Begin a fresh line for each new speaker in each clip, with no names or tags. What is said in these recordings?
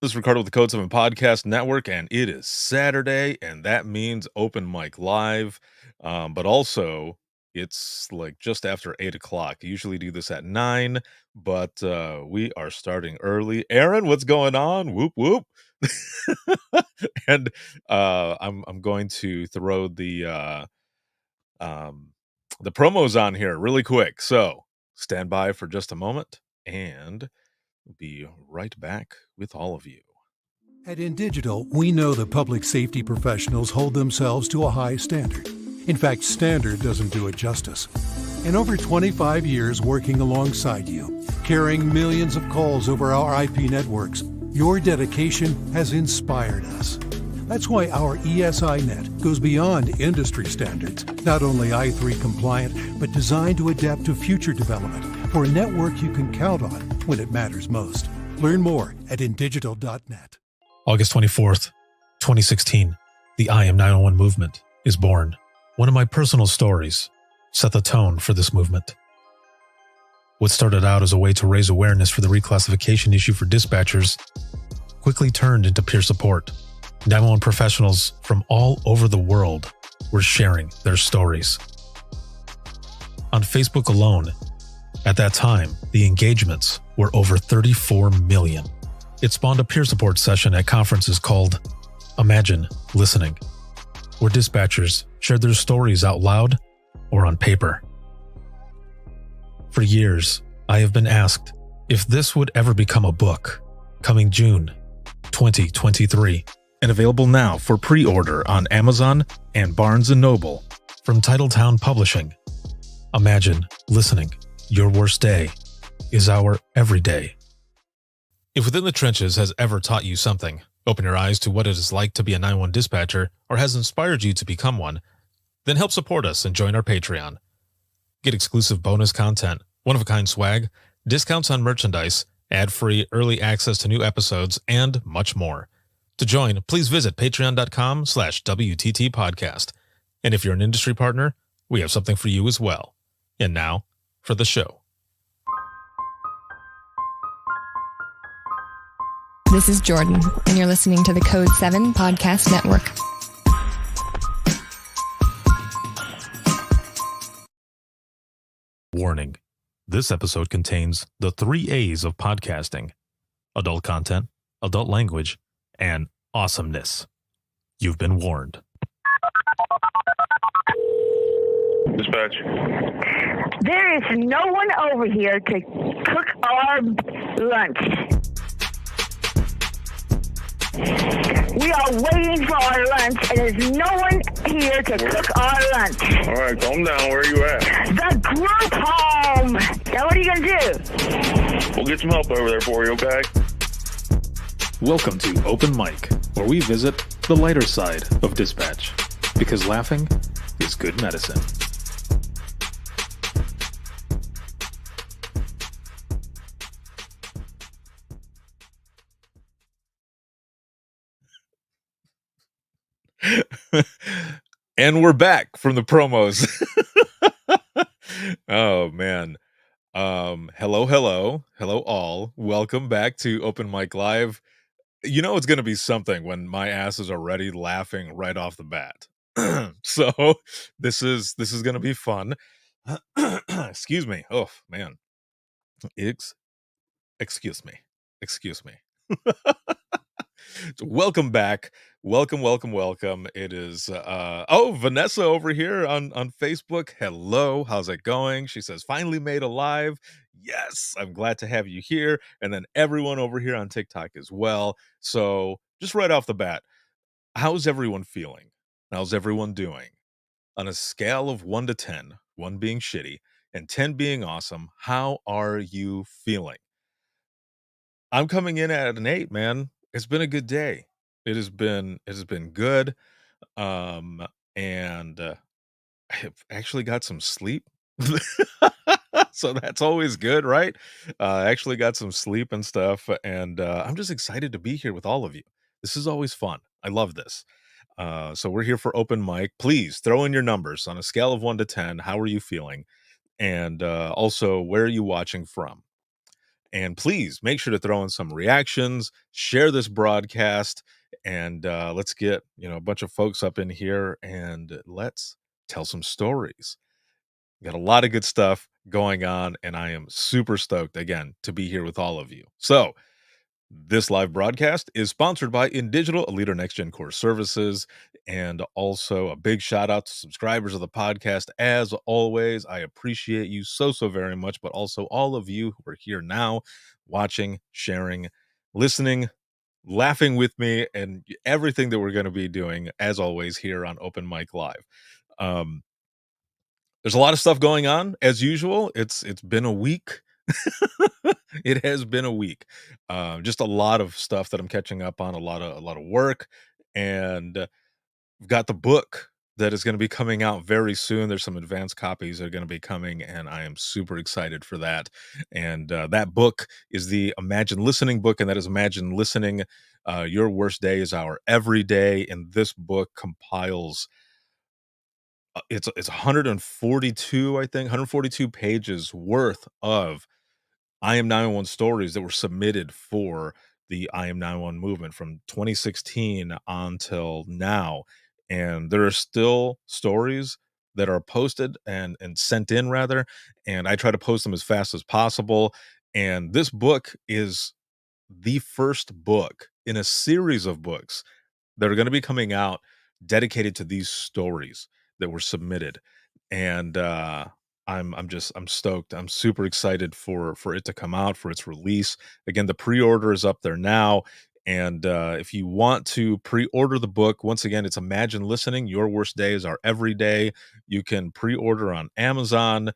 This is Ricardo with the Code 7 Podcast Network, and it is Saturday, and that means Open Mic Live. But also, it's like just after 8 o'clock. I usually do this at 9, but we are starting early. Aaron, what's going on? Whoop, whoop. And I'm going to throw um, the promos on here really quick. So stand by for just a moment, and we'll be right back with all of you.
At InDigital, we know that public safety professionals hold themselves to a high standard. In fact, standard doesn't do it justice. In over 25 years working alongside you, carrying millions of calls over our IP networks, your dedication has inspired us. That's why our ESI Net goes beyond industry standards, not only i3 compliant, but designed to adapt to future development for a network you can count on when it matters most. Learn more at indigital.net.
August 24th, 2016, the I Am 901 movement is born. One of my personal stories set the tone for this movement. What started out as a way to raise awareness for the reclassification issue for dispatchers quickly turned into peer support. 911 professionals from all over the world were sharing their stories. On Facebook alone, at that time, the engagements were over 34 million. It spawned a peer support session at conferences called Imagine Listening, where dispatchers shared their stories out loud or on paper. For years, I have been asked if this would ever become a book, coming June 2023, and available now for pre-order on Amazon and Barnes & Noble from Titletown Publishing. Imagine Listening, Your Worst Day is Our Everyday. If Within the Trenches has ever taught you something, open your eyes to what it is like to be a 911 dispatcher, or has inspired you to become one, then help support us and join our Patreon. Get exclusive bonus content, one-of-a-kind swag, discounts on merchandise, ad-free early access to new episodes, and much more. To join, please visit patreon.com/WTT podcast. And if you're an industry partner, we have something for you as well. And now, for the show.
This is Jordan, and you're listening to the Code 7 Podcast Network.
Warning. This episode contains the 3 A's of podcasting: adult content, adult language, and awesomeness. You've been warned.
Dispatch.
There is no one over here to cook our lunch. We are waiting for our lunch, and there's no one here to cook our lunch.
All right, calm down. Where are you at?
The group home. Now, what are you going to do?
We'll get some help over there for you, okay?
Welcome to Open Mic, where we visit the lighter side of dispatch, because laughing is good medicine. And we're back from the promos. Oh man. Hello all. Welcome back to Open Mic Live. You know it's going to be something when my ass is already laughing right off the bat. So this is going to be fun. Excuse me. Oh man. Excuse me. Welcome back. Welcome. It is Vanessa over here on Facebook. Hello, how's it going? She says, finally made a live. Yes, I'm glad to have you here. And then everyone over here on TikTok as well. So just right off the bat, how's everyone feeling? How's everyone doing? On a scale of 1 to 10, 1 being shitty and 10 being awesome, how are you feeling? I'm coming in at an 8, man. It's been a good day. It has been good. And I've actually got some sleep. So that's always good, right? I actually got some sleep and stuff, and I'm just excited to be here with all of you. This is always fun. I love this. So we're here for Open Mic. Please throw in your numbers on a scale of 1 to 10. How are you feeling? And also, where are you watching from? And please make sure to throw in some reactions, share this broadcast, and let's get a bunch of folks up in here and let's tell some stories. Got a lot of good stuff going on, and I am super stoked again to be here with all of you. So, this live broadcast is sponsored by InDigital, a leader next gen core services, and also a big shout out to subscribers of the podcast. As always, I appreciate you so very much, but also all of you who are here now, watching, sharing, listening, laughing with me, and everything that we're going to be doing, as always, here on Open Mic Live. Um, there's a lot of stuff going on as usual. It's been a week. It has been a week. Just a lot of stuff that I'm catching up on, a lot of work, and we've got the book that is going to be coming out very soon. There's some advanced copies that are going to be coming, and I am super excited for that. And that book is the Imagine Listening book, and that is Imagine Listening. Your worst day is our everyday, and this book compiles it's 142, I think, 142 pages worth of I Am 911 stories that were submitted for the I Am 911 movement from 2016 until now. And there are still stories that are posted and sent in rather, and I try to post them as fast as possible. And this book is the first book in a series of books that are going to be coming out dedicated to these stories that were submitted. And I'm stoked. I'm super excited for it to come out, for its release. Again, the pre-order is up there now. And if you want to pre-order the book, once again, it's Imagine Listening. Your worst day is our everyday. You can pre-order on Amazon,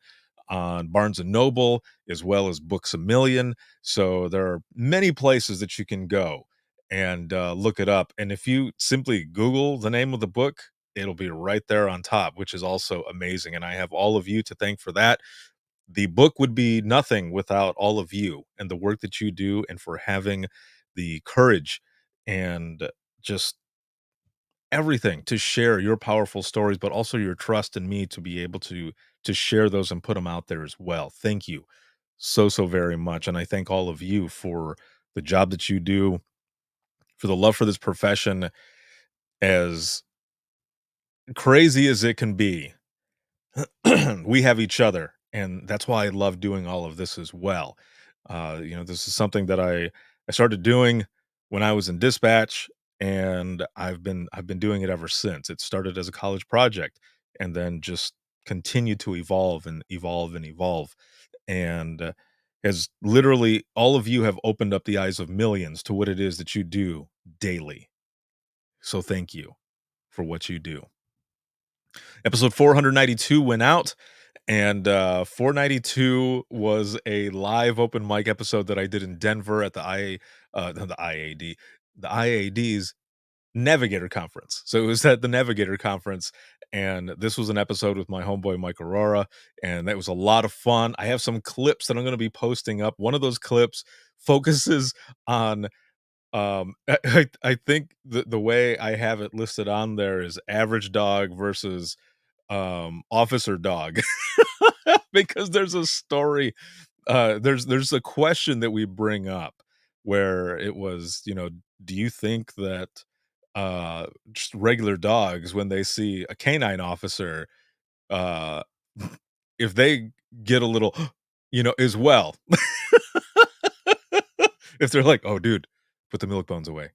on Barnes and Noble, as well as Books a Million. So there are many places that you can go and look it up. And if you simply Google the name of the book, it'll be right there on top, which is also amazing. And I have all of you to thank for that. The book would be nothing without all of you and the work that you do, and for having the courage and just everything to share your powerful stories, but also your trust in me to be able to share those and put them out there as well. Thank you so very much. And I thank all of you for the job that you do, for the love for this profession. As crazy as it can be, we have each other, and that's why I love doing all of this as well. This is something that I started doing when I was in dispatch, and I've been doing it ever since. It started as a college project, and then just continued to evolve and evolve and evolve, and has literally all of you have opened up the eyes of millions to what it is that you do daily. So thank you for what you do. Episode 492 went out, and 492 was a live open mic episode that I did in Denver at the IAD's Navigator Conference. So it was at the Navigator Conference, and this was an episode with my homeboy Mike Aurora, and that was a lot of fun. I have some clips that I'm going to be posting up. One of those clips focuses on I think the way I have it listed on there is average dog versus officer dog. Because there's a story, there's a question that we bring up where it was, do you think that just regular dogs, when they see a canine officer, uh if they get a little as well, if they're like, oh dude, put the milk bones away,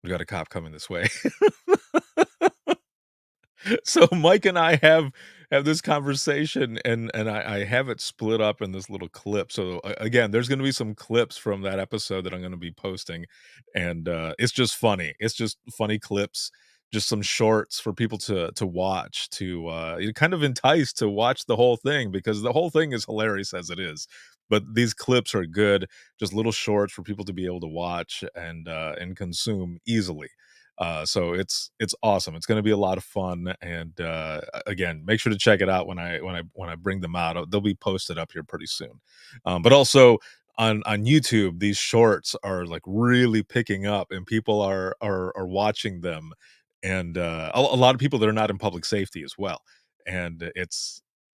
we got a cop coming this way. So Mike and I have this conversation, and I have it split up in this little clip. So again, there's going to be some clips from that episode that I'm going to be posting, and it's just funny. It's just funny clips, just some shorts for people to watch, to you're kind of enticed to watch the whole thing, because the whole thing is hilarious as it is. But these clips are good, just little shorts for people to be able to watch and consume easily. So it's awesome. It's going to be a lot of fun, and again, make sure to check it out when I bring them out. They'll be posted up here pretty soon. But also on YouTube, these shorts are like really picking up, and people are watching them, and a lot of people that are not in public safety as well. And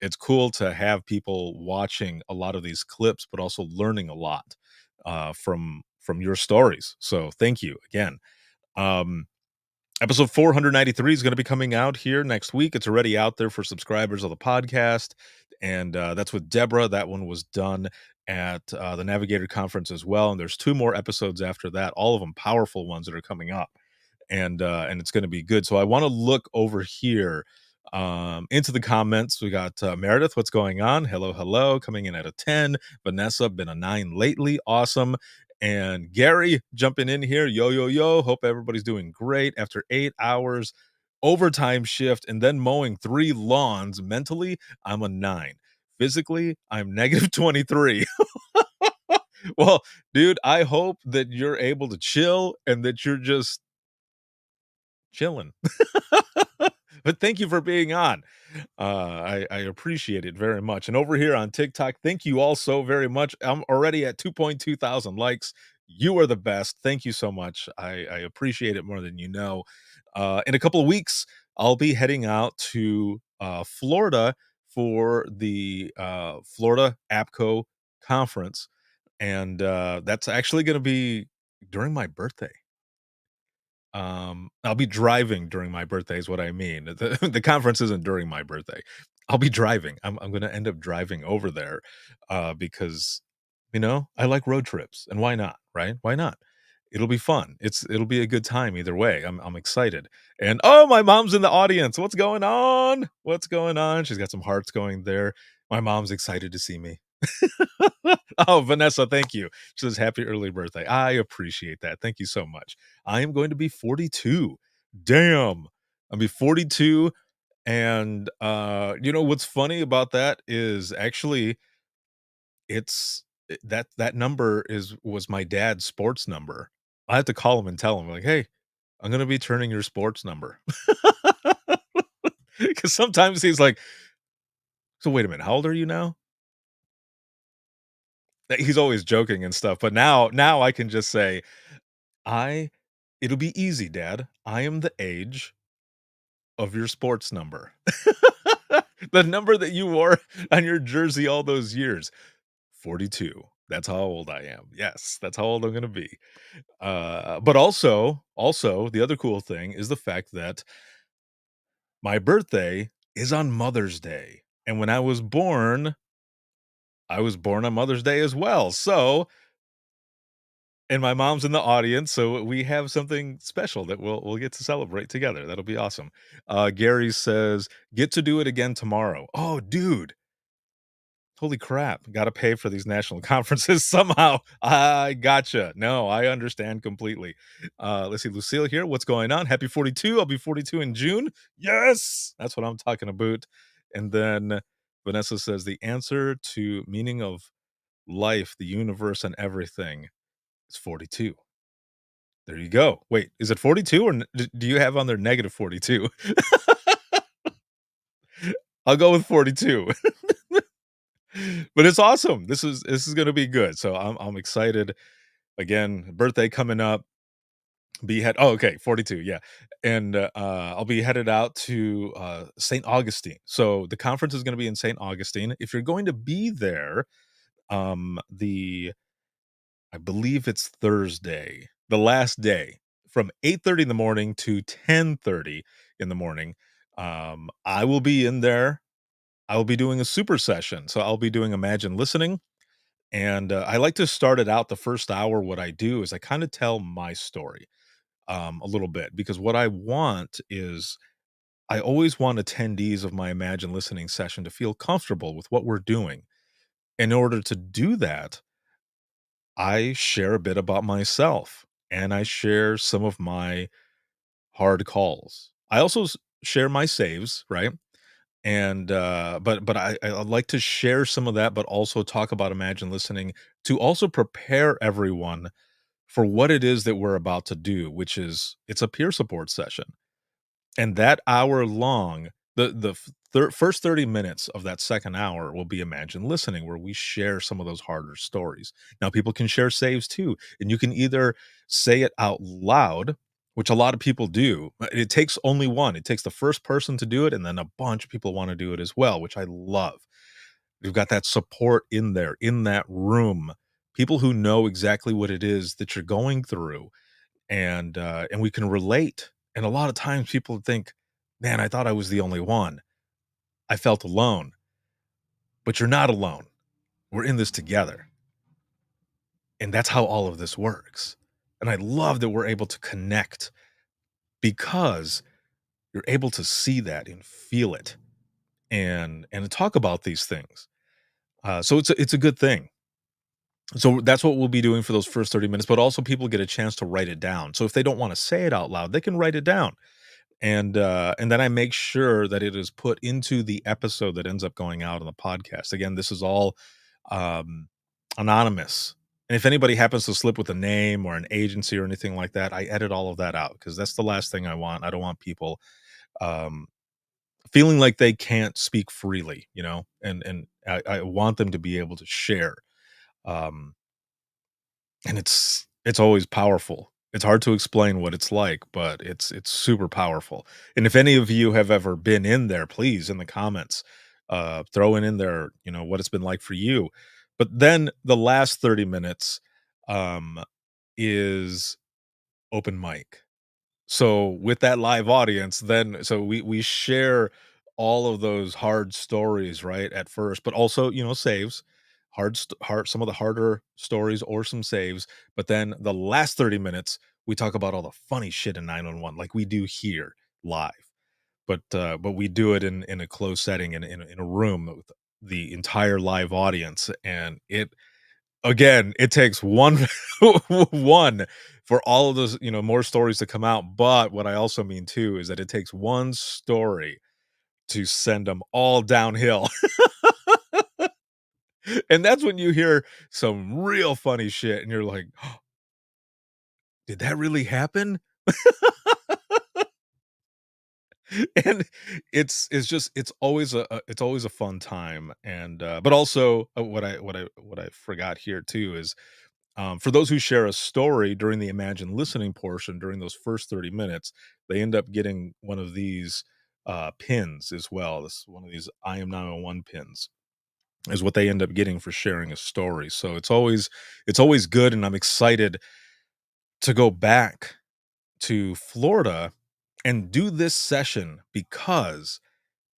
it's cool to have people watching a lot of these clips, but also learning a lot from your stories. So thank you again. Um, Episode 493 is going to be coming out here next week. It's already out there for subscribers of the podcast. And that's with Deborah. That one was done at the Navigator Conference as well. And there's 2 more episodes after that, all of them powerful ones that are coming up. And it's going to be good. So I want to look over here into the comments. We got Meredith, what's going on? Hello, hello, coming in at a 10. Vanessa, been a 9 lately. Awesome. And Gary jumping in here. Yo, yo, yo. Hope everybody's doing great after 8 hours overtime shift and then mowing 3 lawns. Mentally, I'm a 9. Physically, I'm negative 23. Well, dude, I hope that you're able to chill and that you're just chilling. But thank you for being on. I appreciate it very much. And over here on TikTok, thank you all so very much. I'm already at 2.2 thousand likes. You are the best. Thank you so much. I appreciate it more than you know. In a couple of weeks, I'll be heading out to Florida for the Florida APCO conference. And that's actually going to be during my birthday. I'll be driving during my birthday is what I mean. The conference isn't during my birthday. I'll be driving. I'm gonna end up driving over there, because, I like road trips, and why not, right? Why not? It'll be fun. It'll be a good time either way. I'm excited. And, oh, my mom's in the audience. What's going on? What's going on? She's got some hearts going there. My mom's excited to see me. Oh, Vanessa, thank you. She says, happy early birthday. I appreciate that. Thank you so much. I am going to be 42. Damn. I'll be 42. And what's funny about that is actually it's that number was my dad's sports number. I have to call him and tell him, like, hey, I'm gonna be turning your sports number. Because sometimes he's like, so wait a minute, how old are you now? He's always joking and stuff, but now I can just say, I it'll be easy, Dad. I am the age of your sports number. The number that you wore on your jersey all those years. 42. That's how old I am. Yes, that's how old I'm gonna be. But also, the other cool thing is the fact that my birthday is on Mother's Day. And when I was born on Mother's Day as well. So, and my mom's in the audience, so we have something special that we'll get to celebrate together. That'll be awesome. Gary says, "Get to do it again tomorrow." Oh, dude. Holy crap. Gotta pay for these national conferences somehow. I gotcha. No, I understand completely. Let's see, Lucille here. What's going on? Happy 42. I'll be 42 in June. Yes, that's what I'm talking about. And then Vanessa says, the answer to meaning of life, the universe, and everything is 42. There you go. Wait, is it 42 or do you have on there negative 42? I'll go with 42. But it's awesome. This is going to be good. So I'm excited. Again, birthday coming up. Okay, 42, yeah. And I'll be headed out to St. Augustine. So the conference is going to be in St. Augustine. If you're going to be there, I believe it's Thursday, the last day, from 8:30 in the morning to 10:30 in the morning. I will be in there. I will be doing a super session. So I'll be doing Imagine Listening. And I like to start it out the first hour. What I do is I kind of tell my story a little bit, because what I want is I always want attendees of my Imagine Listening session to feel comfortable with what we're doing. In order to do that, I share a bit about myself and I share some of my hard calls. I also share my saves, right? And but I like to share some of that, but also talk about Imagine Listening to also prepare everyone for what it is that we're about to do, which is it's a peer support session. And that hour long, the first 30 minutes of that second hour will be Imagine Listening, where we share some of those harder stories. Now, people can share saves too, and you can either say it out loud, which a lot of people do. It takes only one. It takes the first person to do it, and then a bunch of people want to do it as well, which I love. We've got that support in there, in that room, people who know exactly what it is that you're going through, and we can relate. And a lot of times people think, "Man, I thought I was the only one. I felt alone." But you're not alone. We're in this together. And that's how all of this works. And I love that we're able to connect because you're able to see that and feel it and to talk about these things. So it's a good thing. So that's what we'll be doing for those first 30 minutes, but also people get a chance to write it down. So if they don't want to say it out loud, they can write it down. And then I make sure that it is put into the episode that ends up going out on the podcast. Again, this is all um, anonymous. And if anybody happens to slip with a name or an agency or anything like that, I edit all of that out because that's the last thing I want. I don't want people um, feeling like they can't speak freely, and I want them to be able to share. Um, and it's always powerful. It's hard to explain what it's like, but it's super powerful. And if any of you have ever been in there, please in the comments, throw in there, what it's been like for you. But then the last 30 minutes um is open mic. So with that live audience, then so we share all of those hard stories, right, at first, but also, saves, hard some of the harder stories or some saves, but then the last 30 minutes, we talk about all the funny shit in 911 like we do here live. But we do it in a closed setting in a room with the entire live audience, and it takes one one for all of those, more stories to come out, but what I also mean too is that it takes one story to send them all downhill. And that's when you hear some real funny shit and you're like, "Oh, did that really happen?" And it's always a fun time, and but also what I forgot here too is for those who share a story during the Imagine listening portion during those first 30 minutes, they end up getting one of these pins as well. This one of these I am 901 pins is what they end up getting for sharing a story. So it's always good, and I'm excited to go back to Florida and do this session because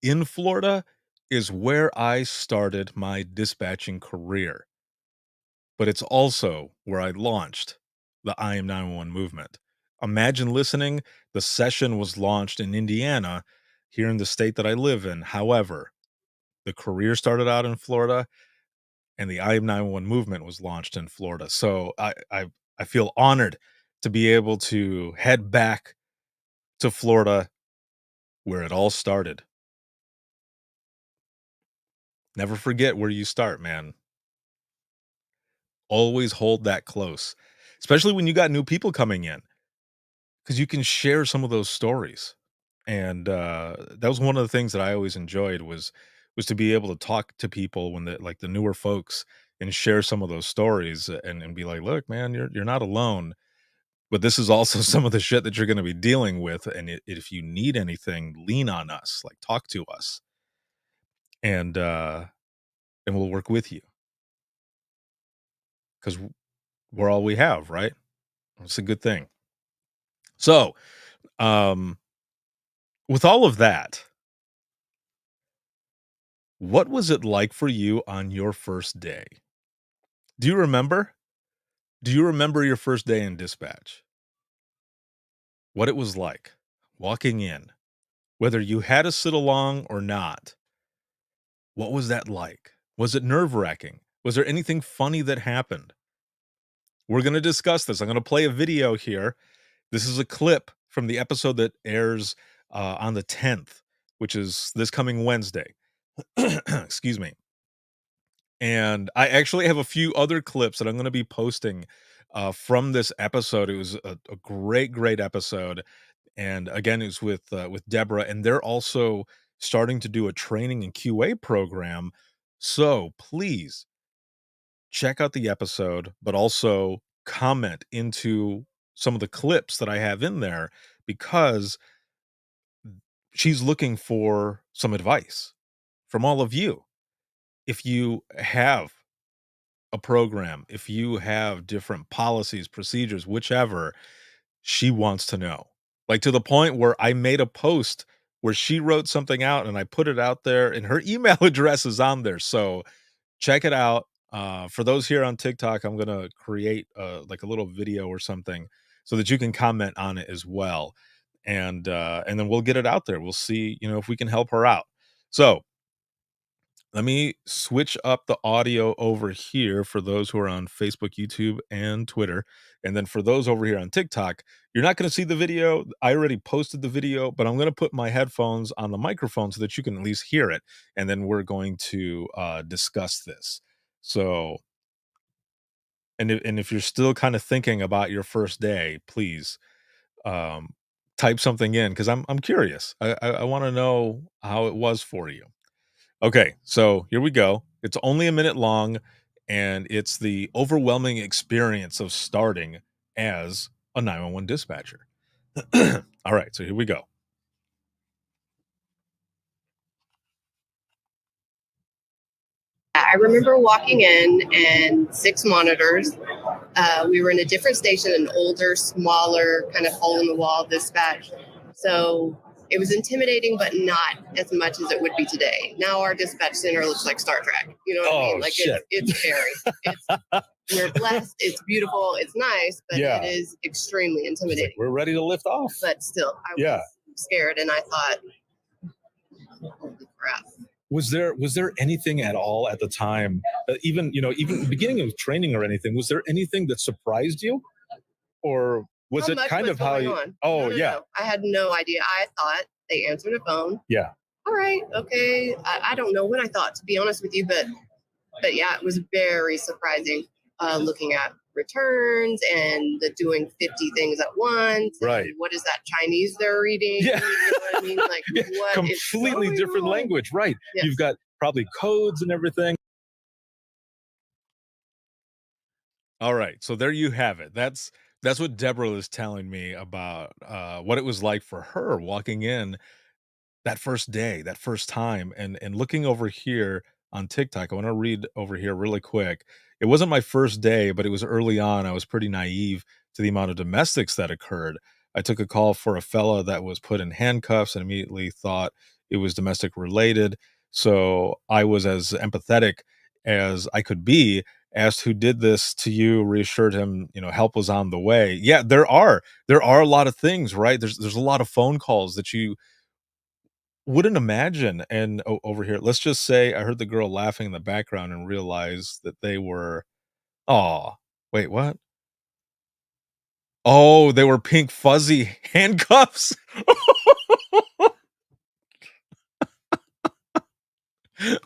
in Florida is where I started my dispatching career, but it's also where I launched the I Am 911 movement. Imagine listening. The session was launched in Indiana, here in the state that I live in. However, the career started out in Florida, and the I Am 911 movement was launched in Florida. So I feel honored to be able to head back to Florida where it all started. Never forget where you start, man. Always hold that close, especially when you got new people coming in, because you can share some of those stories. And that was one of the things that I always enjoyed was to be able to talk to people when the newer folks and share some of those stories and be like, look, man, you're not alone. But this is also some of the shit that you're going to be dealing with. And if you need anything, lean on us, like talk to us, and uh, and we'll work with you because we're all we have, right? It's a good thing. So, um, with all of that, what was it like for you on your first day? Do you remember? Do you remember your first day in dispatch? What it was like walking in, whether you had a sit along or not? What was that like? Was it nerve wracking? Was there anything funny that happened? We're going to discuss this. I'm going to play a video here. This is a clip from the episode that airs on the 10th, which is this coming Wednesday. Excuse me. And I actually have a few other clips that I'm going to be posting from this episode. It was a great, great episode, and again, it's with Deborah, and they're also starting to do a training and QA program. So please check out the episode, but also comment into some of the clips that I have in there because she's looking for some advice from all of you. If you have a program, if you have different policies, procedures, whichever, she wants to know. Like to the point where I made a post where she wrote something out and I put it out there and her email address is on there. So check it out. For those here on TikTok, I'm gonna create like a little video or something so that you can comment on it as well, and then we'll get it out there. We'll see, if we can help her out. So let me switch up the audio over here for those who are on Facebook, YouTube, and Twitter. And then for those over here on TikTok, you're not going to see the video. I already posted the video, but I'm going to put my headphones on the microphone so that you can at least hear it. And then we're going to discuss this. So, and if you're still kind of thinking about your first day, please um, type something in because I'm curious. I want to know how it was for you. Okay, so here we go. It's only a minute long, and it's the overwhelming experience of starting as a 911 dispatcher. All right, so here we go.
I remember walking in and 6 monitors. We were in a different station, an older, smaller, kind of hole in the wall dispatch. So it was intimidating, but not as much as it would be today. Now our dispatch center looks like Star Trek. You know what I mean? Like
shit.
it's scary. We're blessed. It's beautiful. It's nice, but
Yeah.
it is extremely intimidating.
We're ready to lift off.
But still, I was scared, and I thought, holy crap.
Was there anything at all at the time, even the beginning of training or anything? Was there anything that surprised you, or was
How
it
much
kind
was
of how
going
you?
on?
Oh
No.
yeah,
I had no idea. I thought they answered a phone.
yeah.
All right, okay. I don't know what I thought, to be honest with you, but yeah, it was very surprising looking at returns and the doing 50 things at once. and
Right.
What is that Chinese they're reading?
Yeah.
You know what I mean? Like, what is
Completely
going
different
on?
language, right?
Yes.
You've got probably codes and everything.
All right, so there you have it. That's what Deborah was telling me about what it was like for her walking in that first day, that first time, and looking over here on TikTok. I want to read over here really quick. It wasn't my first day, but it was early on. I was pretty naive to the amount of domestics that occurred. I took a call for a fella that was put in handcuffs and immediately thought it was domestic related. So I was as empathetic as I could be, asked who did this to you, reassured him, help was on the way. Yeah, there are a lot of things, right? There's a lot of phone calls that you wouldn't imagine. And over here, let's just say I heard the girl laughing in the background and realized that they were, oh, wait, what? Oh, they were pink fuzzy handcuffs.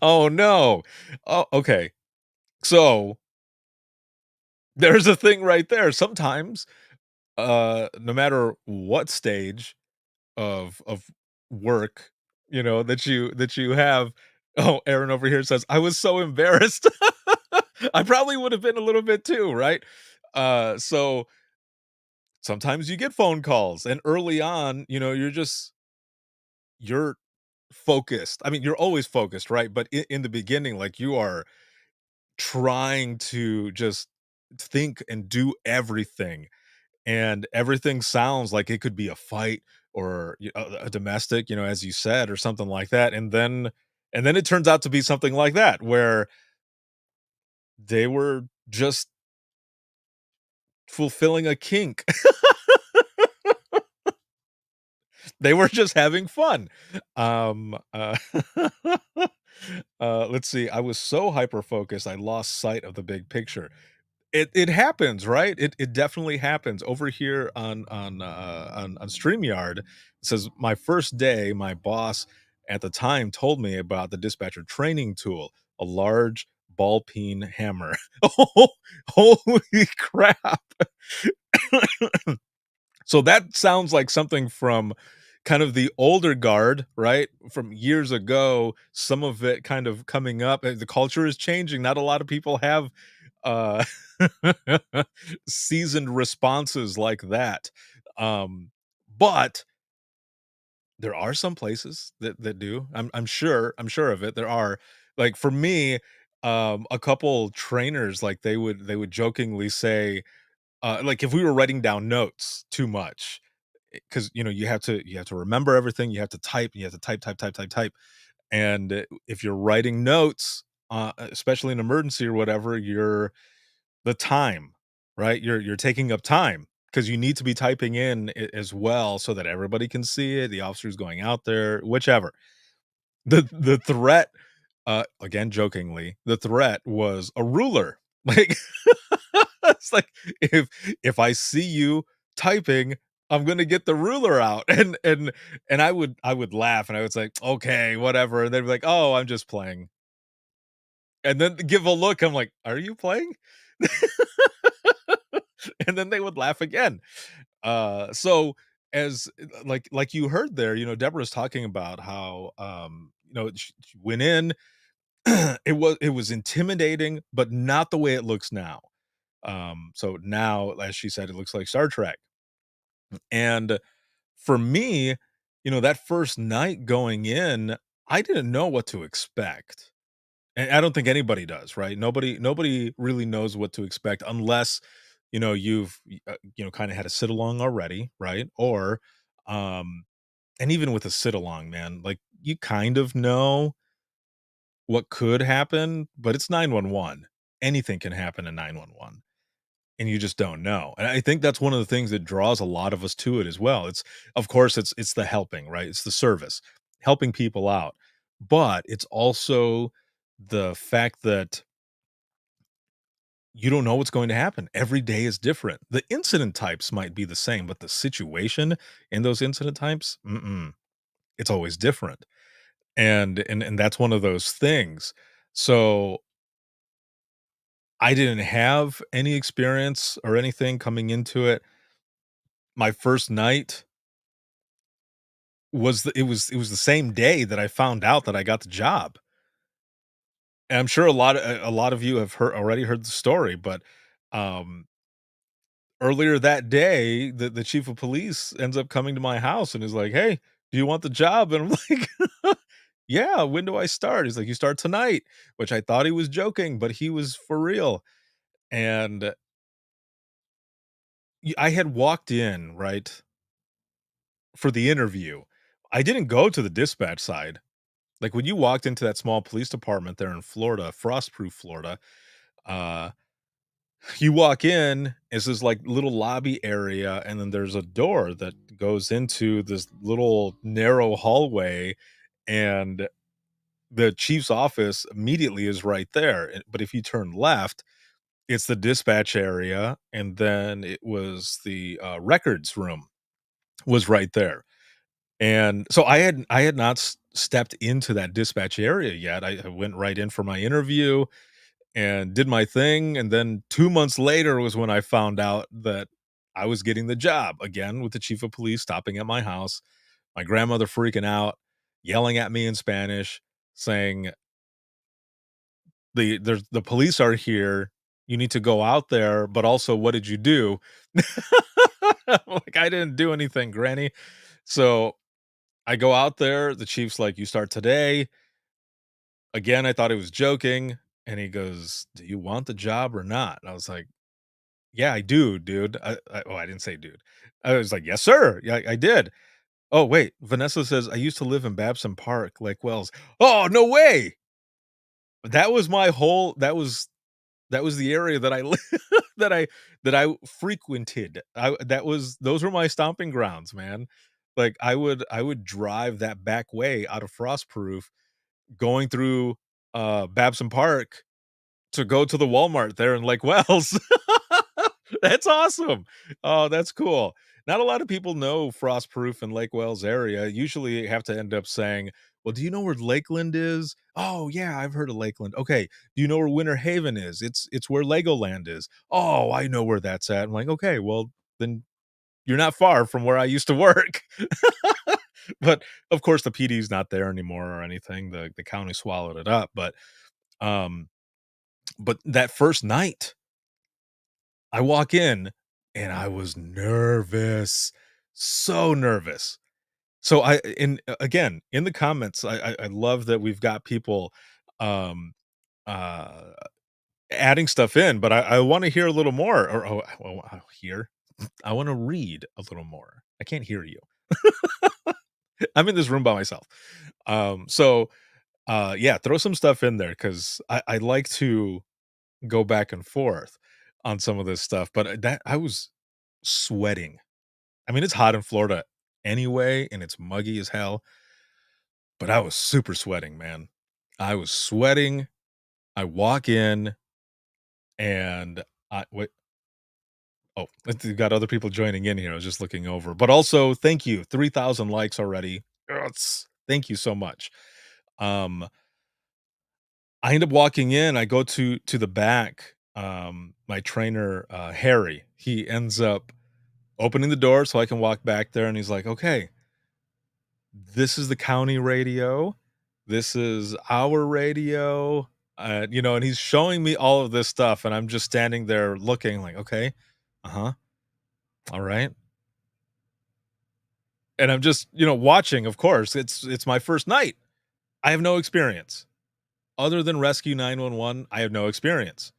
Oh no. Oh, okay. So there's a thing right there. Sometimes, no matter what stage of work, that you have. Oh, Aaron over here says, I was so embarrassed. I probably would have been a little bit too, right? So sometimes you get phone calls, and early on, you're focused. I mean, you're always focused, right? But in the beginning, like you are trying to just think and do everything, and everything sounds like it could be a fight or a domestic, as you said, or something like that. And then it turns out to be something like that where they were just fulfilling a kink. They were just having fun. Um, uh, let's see. I was so hyper focused, I lost sight of the big picture. It happens, right? It definitely happens. Over here on StreamYard, it says, "My first day, my boss at the time told me about the dispatcher training tool, a large ball peen hammer." Oh, holy crap. So that sounds like something from kind of the older guard, right? From years ago, some of it kind of coming up. The culture is changing. Not a lot of people have uh, seasoned responses like that. Um, but there are some places that do. I'm sure of it. There are. Like for me, a couple trainers, like they would jokingly say, like if we were writing down notes too much, because you have to remember everything, you have to type, you have to type, type, type, type, type. And if you're writing notes, especially in emergency or whatever, the time, right? You're taking up time because you need to be typing in as well so that everybody can see it, the officer's going out there, whichever. The threat, again, jokingly, the threat was a ruler. Like, it's like, if I see you typing, I'm gonna get the ruler out. And I would laugh, and I was like, "Okay, whatever." And they'd be like, "Oh, I'm just playing." And then give a look, I'm like, "Are you playing?" And then they would laugh again. So as like you heard there, Deborah's talking about how, she went in. It was intimidating, but not the way it looks now. So now, as she said, it looks like Star Trek. And for me, that first night going in, I didn't know what to expect. And I don't think anybody does, right? Nobody really knows what to expect unless, you've kind of had a sit along already, right? Or um and even with a sit along, man, like you kind of know what could happen, but it's 911. Anything can happen in 911, and you just don't know. And I think that's one of the things that draws a lot of us to it as well. It's Of course it's the helping, right? It's the service, helping people out. But it's also the fact that you don't know what's going to happen. Every day is different. The incident types might be the same, but the situation in those incident types, it's always different. And that's one of those things. So I didn't have any experience or anything coming into it. My first night it was the same day that I found out that I got the job. And I'm sure a lot of you have already heard the story, but um earlier that day, the chief of police ends up coming to my house and is like, "Hey, do you want the job?" And I'm like, "Yeah, when do I start?" He's like, "You start tonight," which I thought he was joking, but he was for real. And I had walked in, right, for the interview. I didn't go to the dispatch side. Like, when you walked into that small police department there in Florida, Frostproof, Florida, uh, you walk in, it's this, like, little lobby area, and then there's a door that goes into this little narrow hallway, and the chief's office immediately is right there, but if you turn left, it's the dispatch area, and then it was the, records room was right there. And so I had not stepped into that dispatch area yet. I went right in for my interview and did my thing, and then 2 months later was when I found out that I was getting the job, again, with the chief of police stopping at my house, my grandmother freaking out, yelling at me in Spanish, saying, "The police are here, you need to go out there, but also, what did you do?" Like, "I didn't do anything, granny." So, I go out there, the chief's like, "You start today." Again, I thought he was joking, and he goes, "Do you want the job or not?" And I was like, "Yeah, I do, dude." I didn't say dude. I was like, "Yes, sir. Yeah, I did." "Oh, wait." Vanessa says, "I used to live in Babson Park, Lake Wells." "Oh, no way." That was the area that I li that I frequented. Those were my stomping grounds, man. Like, I would drive that back way out of Frostproof, going through, Babson Park to go to the Walmart there in Lake Wells. That's awesome. Oh, that's cool. Not a lot of people know Frostproof and Lake Wells area. Usually you have to end up saying, "Well, do you know where Lakeland is?" "Oh, yeah, I've heard of Lakeland." "Okay, do you know where Winter Haven is?" It's where Legoland is." "Oh, I know where that's at." I'm like, "Okay, well, then you're not far from where I used to work." But, of course, the PD's not there anymore or anything. The county swallowed it up, but, um But that first night, I walk in and I was nervous, so nervous. So again, in the comments, I love that we've got people, um, uh, adding stuff in, but I wanna hear a little more or, hear? I wanna read a little more. I can't hear you. I'm in this room by myself. So, yeah, throw some stuff in there 'cause I like to go back and forth on some of this stuff, but that I was sweating. I mean, it's hot in Florida anyway, and it's muggy as hell, but I was super sweating, man. I was sweating. I walk in and I wait. Oh, we got other people joining in here. I was just looking over, but also thank you. 3,000 likes already. Yes. Thank you so much. Um, I end up walking in. I go to the back. My trainer, Harry, he ends up opening the door so I can walk back there, and he's like, "Okay, this is the county radio. This is our radio." And he's showing me all of this stuff, and I'm just standing there looking like, "Okay, uh-huh, all right." And I'm just, watching, of course. It's my first night. I have no experience. Other than Rescue 911, I have no experience.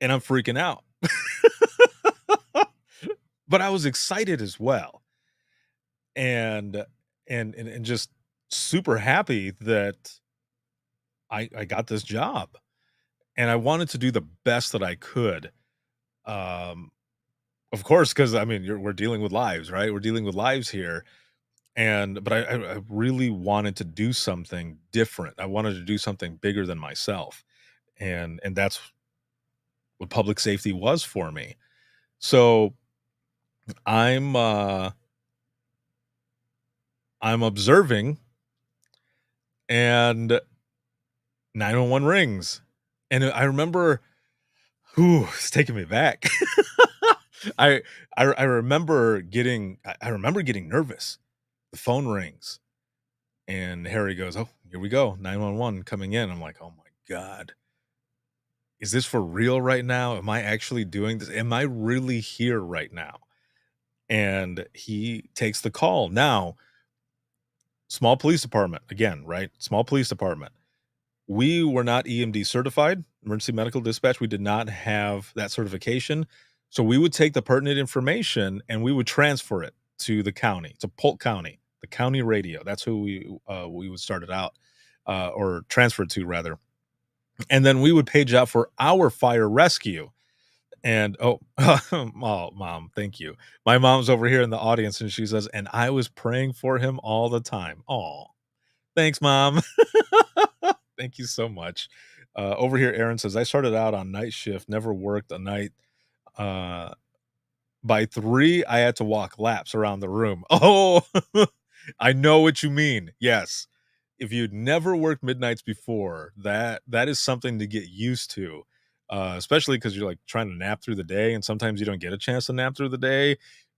And I'm freaking out. But I was excited as well. And just super happy that I got this job. And I wanted to do the best that I could. Um, of course, because I mean, we're dealing with lives, right? We're dealing with lives here. But I really wanted to do something different. I wanted to do something bigger than myself. And that's what public safety was for me. So I'm I'm observing and 911 rings. And I remember, it's taking me back. I remember getting nervous. The phone rings and Harry goes, "Oh, here we go. 911 coming in." I'm like, "Oh my God. Is this for real right now? Am I actually doing this? Am I really here right now?" And he takes the call. Now, small police department, again, right? Small police department. We were not EMD certified, emergency medical dispatch. We did not have that certification. So we would take the pertinent information and we would transfer it to the county, to Polk County, the county radio. That's who we would start it out, or transfer it to rather. And then we would page out for our fire rescue. And oh, mom, thank you. My mom's over here in the audience and she says, "And I was praying for him all the time." Oh, thanks, mom. Thank you so much. Over here, Aaron says, "I started out on night shift, never worked a night. Uh, by 3, I had to walk laps around the room." Oh, I know what you mean. Yes. If you'd never worked midnights before, that is something to get used to. Especially because you're like trying to nap through the day, and sometimes you don't get a chance to nap through the day.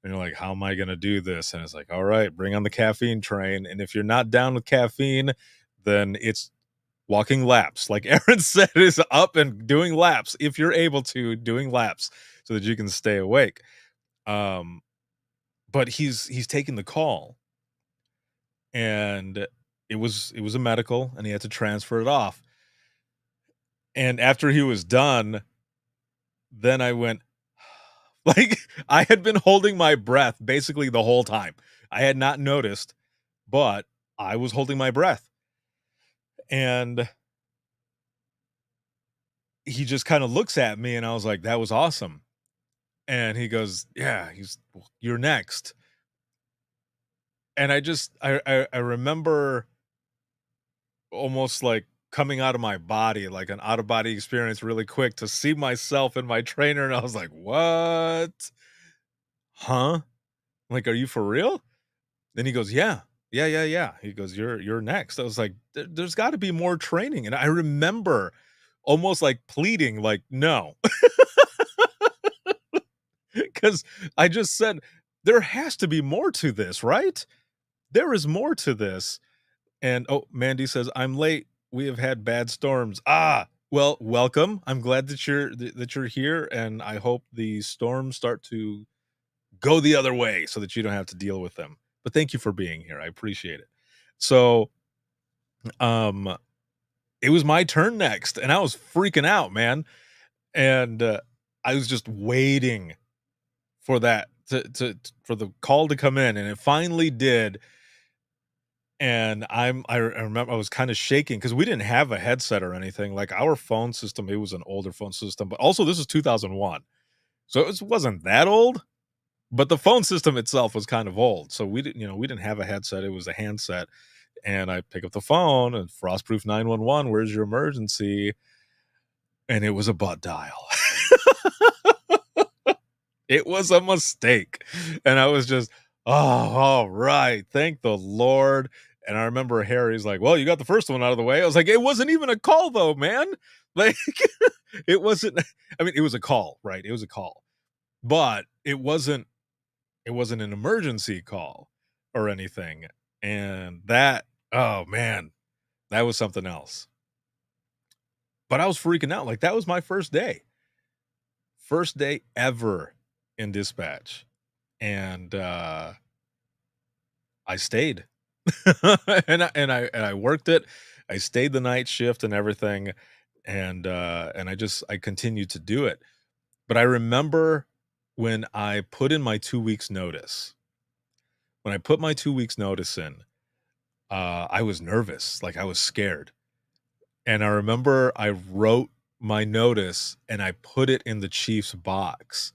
And you're like, "How am I gonna do this?" And it's like, all right, bring on the caffeine train. And if you're not down with caffeine, then it's walking laps. Like Aaron said, is up and doing laps if you're able to, doing laps so that you can stay awake. Um, but he's taking the call, and it was a medical, and he had to transfer it off. And after he was done, then I went, like, I had been holding my breath basically the whole time. I had not noticed, but I was holding my breath. And he just kind of looks at me, and I was like, "That was awesome." And he goes, "Yeah." "Well, you're next." And I remember almost like coming out of my body, like an out of body experience really quick to see myself and my trainer. And I was like, "What? Huh? Like, are you for real?" Then he goes, "Yeah. Yeah, yeah, yeah." He goes, "You're next." I was like, There's got to be more training." And I remember almost like pleading, like, "No." Because I just said, there has to be more to this, right? There is more to this. And oh, Mandy says, "I'm late. We have had bad storms. Well, welcome. I'm glad that you're here, and I hope the storms start to go the other way so that you don't have to deal with them. But thank you for being here. I appreciate it. So, um, it was my turn next, and I was freaking out, man. And I was just waiting for that for the call to come in, and it finally did. And I remember I was kind of shaking because we didn't have a headset or anything. Like our phone system, it was an older phone system, but also this is 2001, so wasn't that old. But the phone system itself was kind of old, so we didn't have a headset. It was a handset, and I pick up the phone and Frostproof 911. Where's your emergency? And it was a butt dial. It was a mistake. And I was just, oh, all right. Thank the Lord. And I remember Harry's like, well, you got the first one out of the way. I was like, it wasn't even a call though, man. Like it wasn't, I mean, it was a call, right? It was a call, but it wasn't an emergency call or anything. And that, oh man, that was something else. But I was freaking out. Like that was my first day ever in dispatch. And I stayed. and I worked it. I stayed the night shift and everything. And I continued to do it. But I remember when I put in my 2 weeks notice. When I put my 2 weeks notice in, I was nervous, like I was scared. And I remember I wrote my notice and I put it in the chief's box.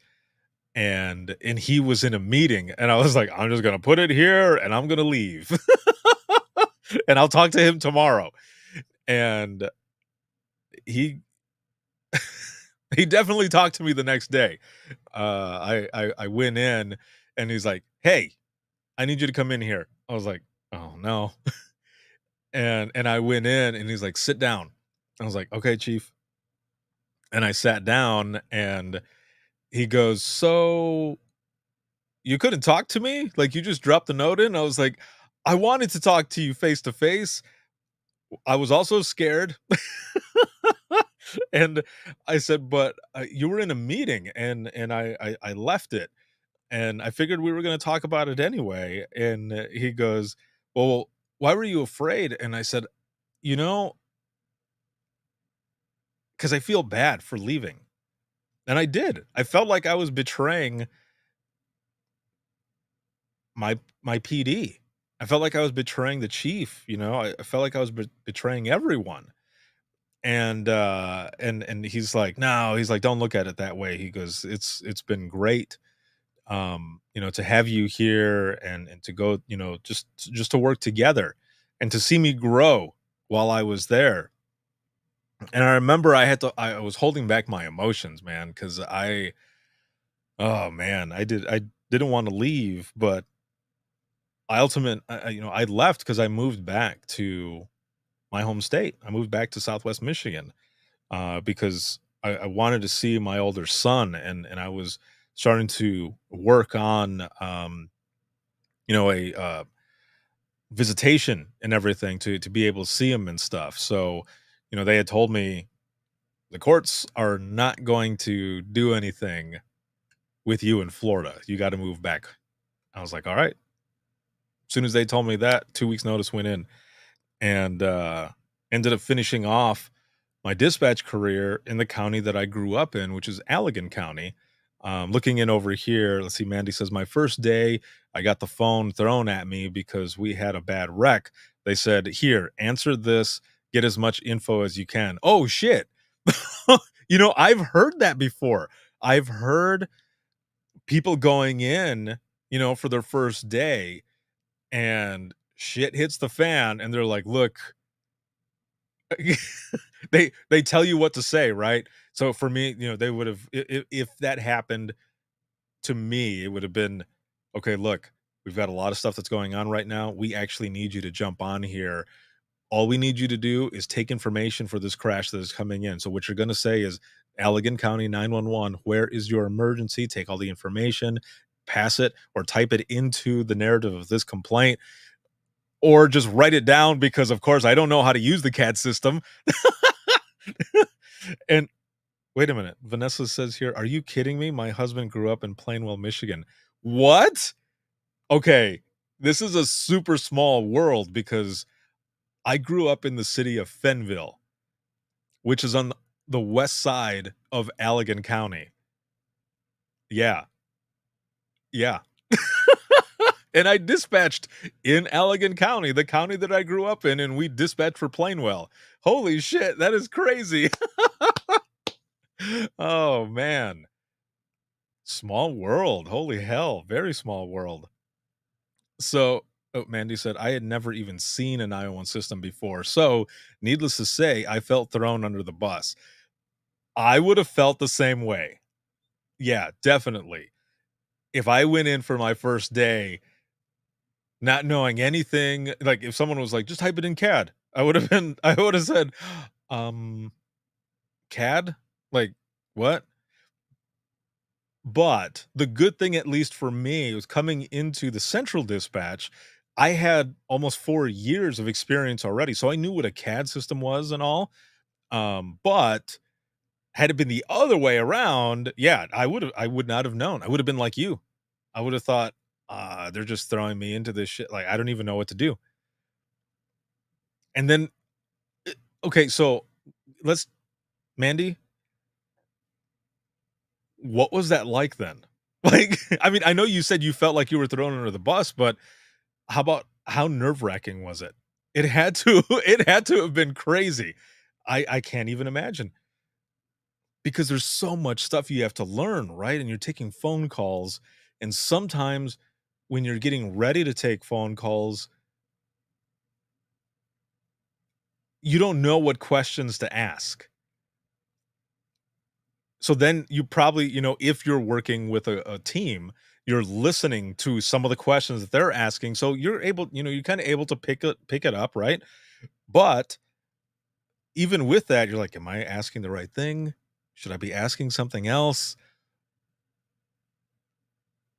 And he was in a meeting, and I was like, I'm just gonna put it here and I'm gonna leave. And I'll talk to him tomorrow. And he he definitely talked to me the next day. I went in and he's like, hey, I need you to come in here. I was like, oh no. And I went in and he's like, sit down. I was like, okay, chief. And I sat down and he goes, so you couldn't talk to me? Like you just dropped the note in? I was like, I wanted to talk to you face to face. I was also scared. And I said, but you were in a meeting and I left it. And I figured we were going to talk about it anyway. And he goes, well, why were you afraid? And I said, you know, because I feel bad for leaving. And I did. I felt like I was betraying my PD. I felt like I was betraying the chief, you know. I felt like I was betraying everyone. And he's like, no, he's like, don't look at it that way. He goes, it's been great, to have you here and to go, just to work together and to see me grow while I was there. And I remember I was holding back my emotions, man, because oh man, I didn't want to leave, but I left because I moved back to my home state. I moved back to Southwest Michigan because I wanted to see my older son, and I was starting to work on a visitation and everything to be able to see him and stuff. So they had told me the courts are not going to do anything with you in Florida. You got to move back. I was like, all right. As soon as they told me that, 2 weeks notice went in, and ended up finishing off my dispatch career in the county that I grew up in, which is Allegan County. Looking in over here, let's see, Mandy says, my first day, I got the phone thrown at me because we had a bad wreck. They said, here, answer this, get as much info as you can. Oh, shit. I've heard that before. I've heard people going in, for their first day, and shit hits the fan, and they're like, look, they tell you what to say, right? So for me, they would have, if that happened to me, it would have been, okay, look, we've got a lot of stuff that's going on right now. We actually need you to jump on here. All we need you to do is take information for this crash that is coming in. So what you're going to say is, Allegan County 911, where is your emergency? Take all the information, pass it, or type it into the narrative of this complaint. or just write it down because, of course, I don't know how to use the CAD system. And wait a minute. Vanessa says here, are you kidding me? My husband grew up in Plainwell, Michigan. What? Okay. This is a super small world because I grew up in the city of Fenville, which is on the west side of Allegan County. Yeah. Yeah. And I dispatched in Allegan County, the county that I grew up in, and we dispatched for Plainwell. Holy shit, that is crazy. Oh, man. Small world. Holy hell. Very small world. So, oh, Mandy said, I had never even seen an Iowan system before. So, needless to say, I felt thrown under the bus. I would have felt the same way. Yeah, definitely. If I went in for my first day not knowing anything, like if someone was like, just type it in CAD, I would have said, CAD? Like, what? But the good thing, at least for me, was coming into the central dispatch, I had almost 4 years of experience already. So I knew what a CAD system was and all. But had it been the other way around, yeah, I would not have known. I would have been like you. I would have thought, they're just throwing me into this shit. Like, I don't even know what to do. And then, okay, so Mandy, what was that like then? Like, I mean, I know you said you felt like you were thrown under the bus, but how nerve-wracking was it? It had to it had to have been crazy. I can't even imagine. Because there's so much stuff you have to learn, right? And you're taking phone calls, and sometimes when you're getting ready to take phone calls, you don't know what questions to ask. So then you probably, if you're working with a team, you're listening to some of the questions that they're asking. So you're able, you're kind of able to pick it up, right? But even with that, you're like, am I asking the right thing? Should I be asking something else?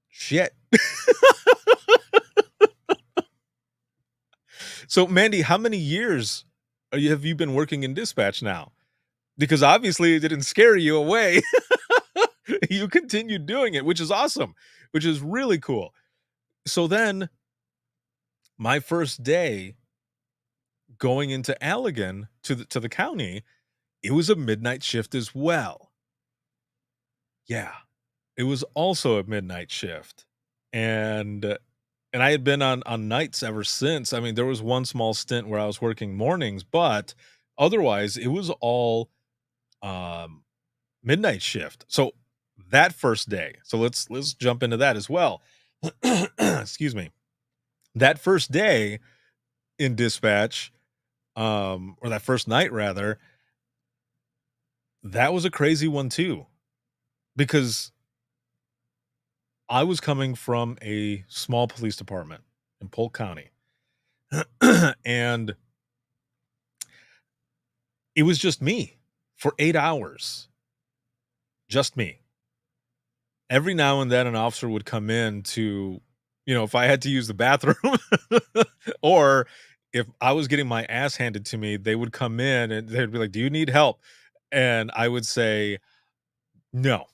Shit. So Mandy, how many years have you been working in dispatch now? Because obviously it didn't scare you away. You continued doing it, which is awesome, which is really cool. So then my first day going into Allegan to the county, it was a midnight shift as well. Yeah. It was also a midnight shift. And I had been on nights ever since. I mean, there was one small stint where I was working mornings, but otherwise it was all midnight shift. So that first day, so let's jump into that as well. Excuse me. That first day in dispatch, or that first night rather, that was a crazy one too, because I was coming from a small police department in Polk County, and it was just me for 8 hours. Just me. Every now and then an officer would come in to, if I had to use the bathroom or if I was getting my ass handed to me, they would come in and they'd be like, do you need help? And I would say, no.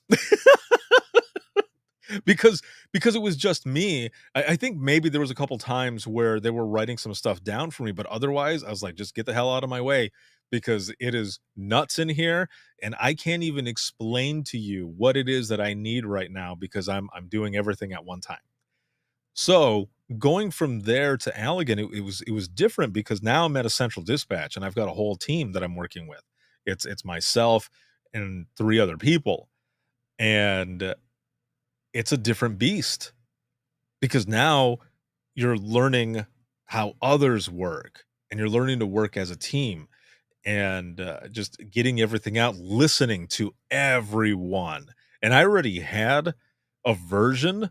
because it was just me. I think maybe there was a couple times where they were writing some stuff down for me, but otherwise I was like, just get the hell out of my way, because it is nuts in here and I can't even explain to you what it is that I need right now, because I'm doing everything at one time. So going from there to Allegan, it was different because now I'm at a central dispatch and I've got a whole team that I'm working with. It's myself and 3 other people. And it's a different beast, because now you're learning how others work and you're learning to work as a team, and just getting everything out, listening to everyone. And I already had a version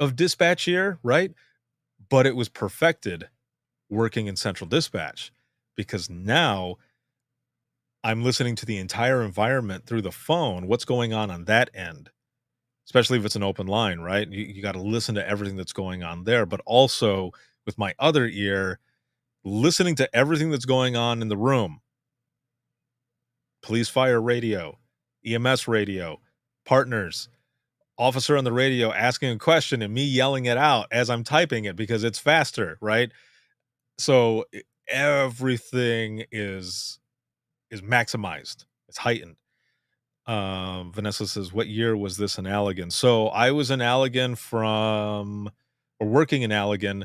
of dispatch here, right? But it was perfected working in central dispatch, because now I'm listening to the entire environment through the phone, what's going on that end, especially if it's an open line, right? You got to listen to everything that's going on there, but also with my other ear, listening to everything that's going on in the room. Police fire radio, EMS radio, partners, officer on the radio asking a question and me yelling it out as I'm typing it because it's faster, right? So everything is maximized. It's heightened. Vanessa says, what year was this in Allegan? So I was in Allegan working in Allegan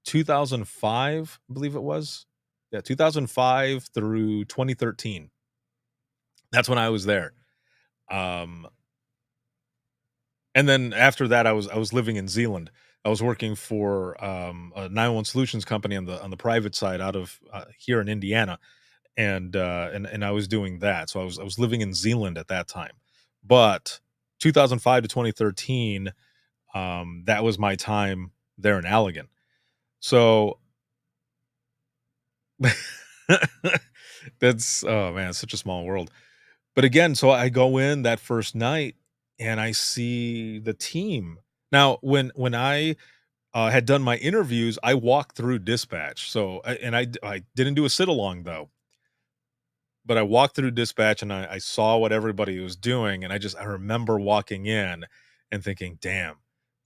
2005, I believe it was. Yeah, 2005 through 2013. That's when I was there. And then after that, I was living in Zeeland. I was working for a 911 solutions company on the private side out of here in Indiana, and I was doing that. So I was living in Zeeland at that time. But 2005 to 2013, that was my time there in Allegan. So that's, oh man, it's such a small world. But again, so I go in that first night and I see the team. Now, when I had done my interviews, I walked through dispatch. So, I didn't do a sit along though, but I walked through dispatch and I saw what everybody was doing. And I remember walking in and thinking, damn,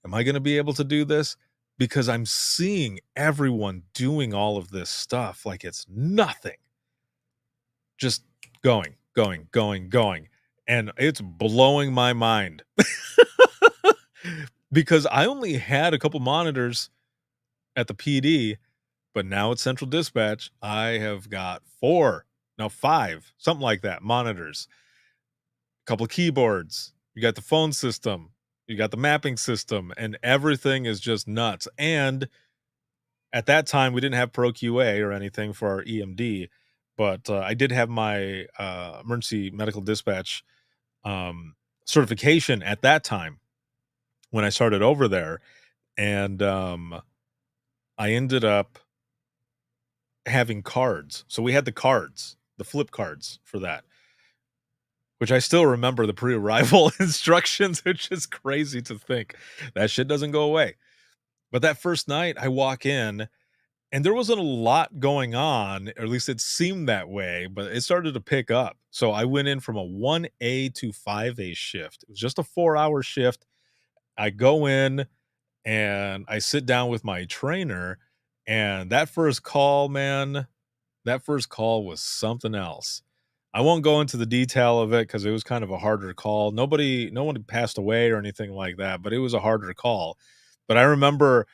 am I going to be able to do this? Because I'm seeing everyone doing all of this stuff like it's nothing. Just going. And it's blowing my mind because I only had a couple monitors at the PD, but now at Central Dispatch, I have got 5, something like that, monitors, a couple of keyboards. You got the phone system, you got the mapping system, and everything is just nuts. And at that time, we didn't have Pro QA or anything for our EMD, but I did have my emergency medical dispatch certification at that time when I started over there. And I ended up having cards. So we had the cards, the flip cards for that, which I still remember the pre-arrival instructions, which is crazy to think. That shit doesn't go away. But that first night I walk in and there wasn't a lot going on, or at least it seemed that way, but it started to pick up. So I went in from a 1A to 5A shift. It was just a 4-hour shift. I go in and I sit down with my trainer, and that first call, man, that first call was something else. I won't go into the detail of it because it was kind of a harder call. No one had passed away or anything like that, but it was a harder call. But I remember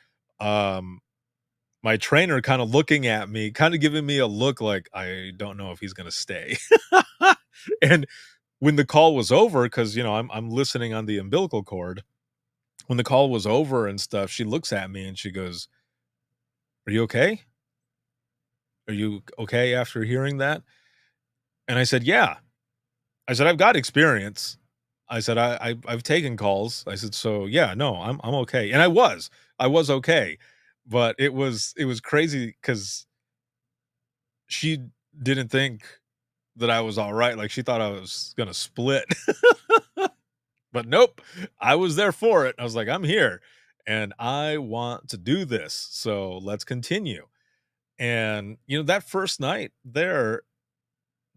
my trainer kind of looking at me, kind of giving me a look like, I don't know if he's going to stay. And when the call was over, because, I'm listening on the umbilical cord. When the call was over and stuff, she looks at me and she goes, "Are you okay? Are you okay after hearing that?" And I said, "Yeah." I said, "I've got experience." I said, I've taken calls. I said, "So yeah, no, I'm okay." And I was okay. But it was crazy because she didn't think that I was all right. Like she thought I was gonna split. But nope, I was there for it. I was like, I'm here and I want to do this. So let's continue. And that first night there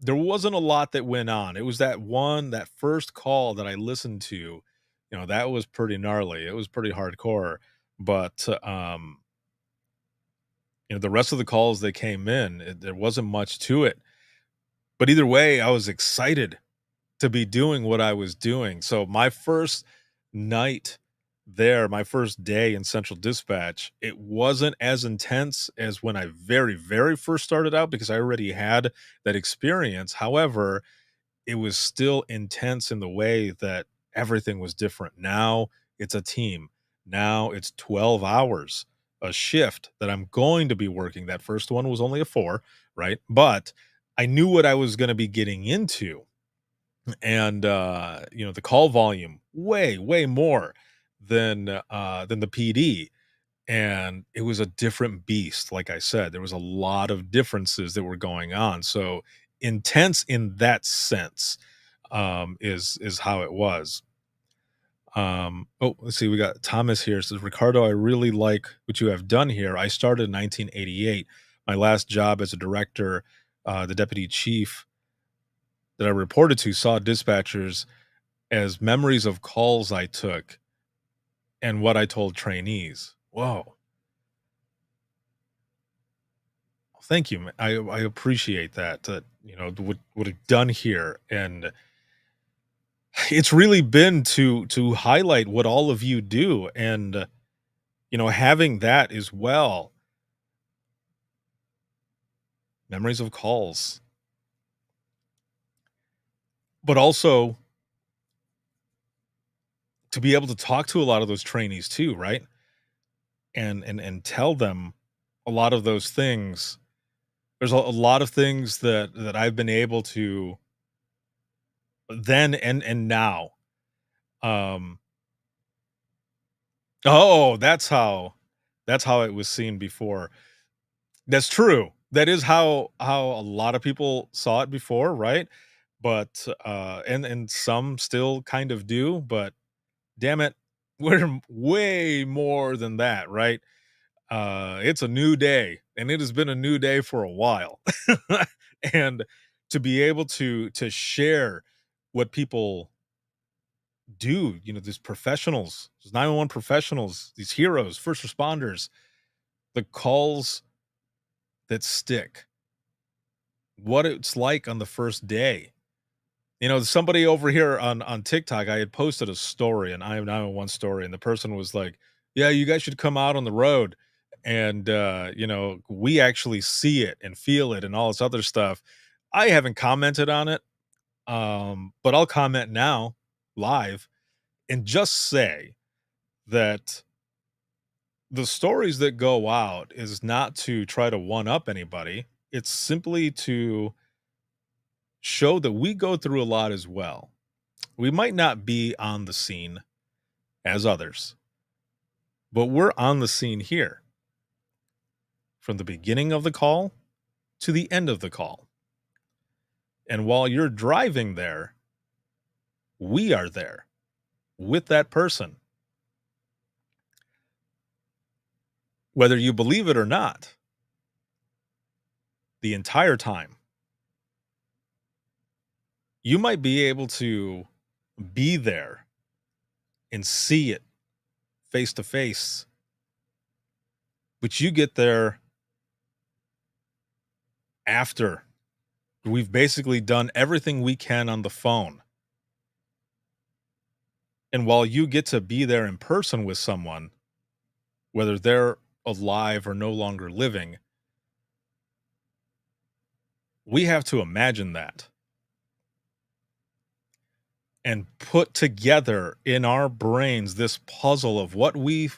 wasn't a lot that went on. It was that first call that I listened to, that was pretty gnarly. It was pretty hardcore. But the rest of the calls that came in, there wasn't much to it. But either way, I was excited to be doing what I was doing. So my first night there, my first day in Central Dispatch, it wasn't as intense as when I very, very first started out because I already had that experience. However, it was still intense in the way that everything was different. Now it's a team. Now it's 12 hours a shift that I'm going to be working. That first one was only a 4, right? But I knew what I was going to be getting into. And the call volume way more than the PD, and it was a different beast. Like I said, there was a lot of differences that were going on. So intense in that sense is how it was. Let's see, we got Thomas here. It says, Ricardo, I really like what you have done here. I started in 1988. my last job as a director, the deputy chief that I reported to saw dispatchers as memories of calls I took and what I told trainees. Whoa. Thank you. I appreciate that. What I've done here, and it's really been to highlight what all of you do, and having that as well. Memories of calls, but also to be able to talk to a lot of those trainees too, right? And tell them a lot of those things. There's a lot of things that I've been able to then and now. Um, oh, that's how it was seen before. That's true. That is how a lot of people saw it before, right? But and some still kind of do, but damn it, we're way more than that, right? It's a new day, and it has been a new day for a while. And to be able to share what people do, these professionals, these 911 professionals, these heroes, first responders, the calls that stick, what it's like on the first day. Somebody over here on TikTok, I had posted a story, an I am 911 story, and the person was like, "Yeah, you guys should come out on the road, and we actually see it and feel it and all this other stuff." I haven't commented on it, but I'll comment now live and just say that the stories that go out is not to try to one up anybody. It's simply to show that we go through a lot as well. We might not be on the scene as others, but we're on the scene here from the beginning of the call to the end of the call. And while you're driving there, we are there with that person, whether you believe it or not, the entire time. You might be able to be there and see it face to face, but you get there after we've basically done everything we can on the phone. And while you get to be there in person with someone, whether they're alive or no longer living, we have to imagine that and put together in our brains this puzzle of what we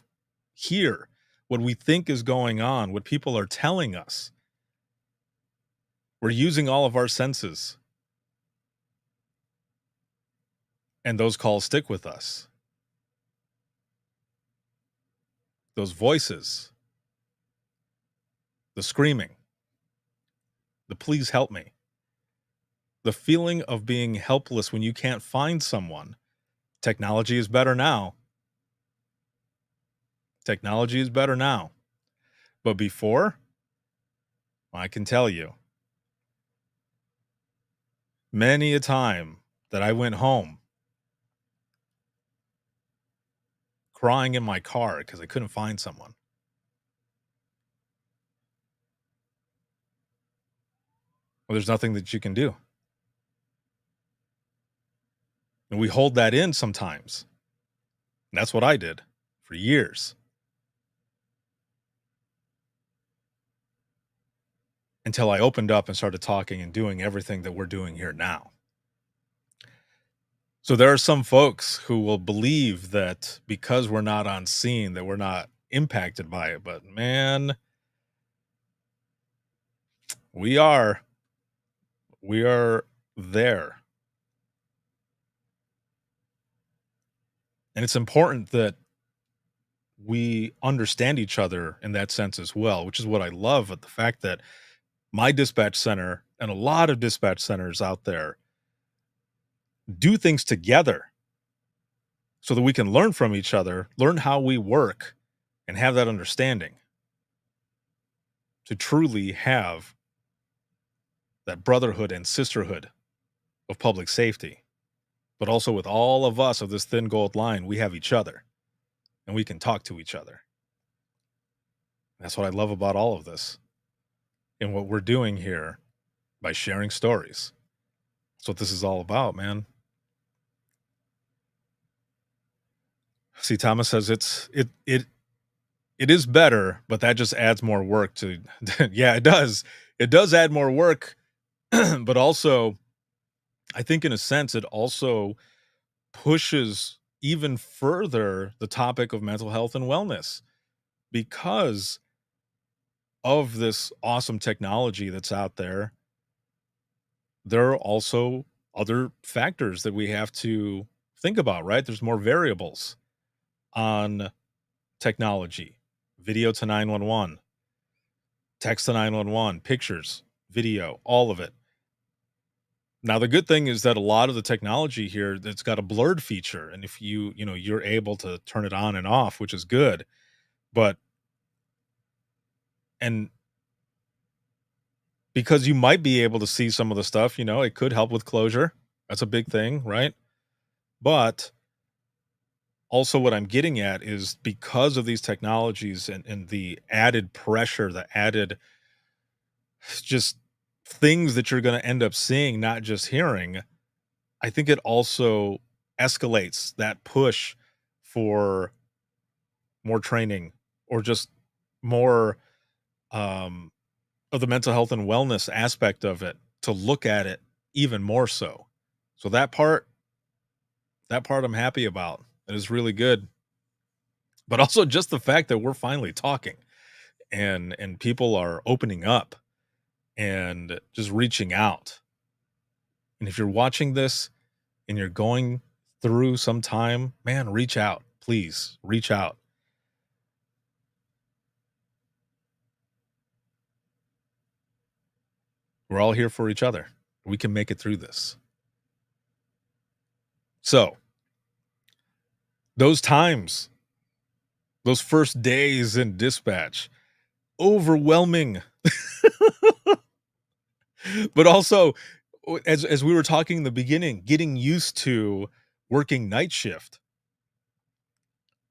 hear, what we think is going on, what people are telling us. We're using all of our senses, and those calls stick with us. Those voices, the screaming, the please help me, the feeling of being helpless when you can't find someone. Technology is better now. Technology is better now. But before, I can tell you, many a time that I went home crying in my car because I couldn't find someone. Well, there's nothing that you can do. And we hold that in sometimes. And that's what I did for years. Until I opened up and started talking and doing everything that we're doing here now. So there are some folks who will believe that because we're not on scene, that we're not impacted by it. But man, we are there. And it's important that we understand each other in that sense as well, which is what I love at the fact that my dispatch center and a lot of dispatch centers out there do things together so that we can learn from each other, learn how we work, and have that understanding. to truly have that brotherhood and sisterhood of public safety. But also with all of us of this thin gold line, we have each other and we can talk to each other. That's what I love about all of this and what we're doing here by sharing stories. That's what this is all about, man. See, Thomas says it is better, but that just adds more work to yeah, it does. It does add more work, but also I think in a sense it also pushes even further the topic of mental health and wellness because of this awesome technology that's out there. There are also other factors that we have to think about, right? There's more variables on technology, video to 911, text to 911, pictures, video, all of it. Now, the good thing is that a lot of the technology here, it's got a blurred feature. And if you're able to turn it on and off, which is good, but, and because you might be able to see some of the stuff, it could help with closure. That's a big thing, right? But also what I'm getting at is because of these technologies and the added pressure, the added just things that you're going to end up seeing, not just hearing, I think it also escalates that push for more training or just more of the mental health and wellness aspect of it to look at it even more so. So that part I'm happy about. It is really good. But also just the fact that we're finally talking and people are opening up and just reaching out. And if you're watching this and you're going through some time, man, reach out. Please reach out. We're all here for each other. We can make it through this. So, those times, those first days in dispatch, overwhelming. But also, as we were talking in the beginning, getting used to working night shift.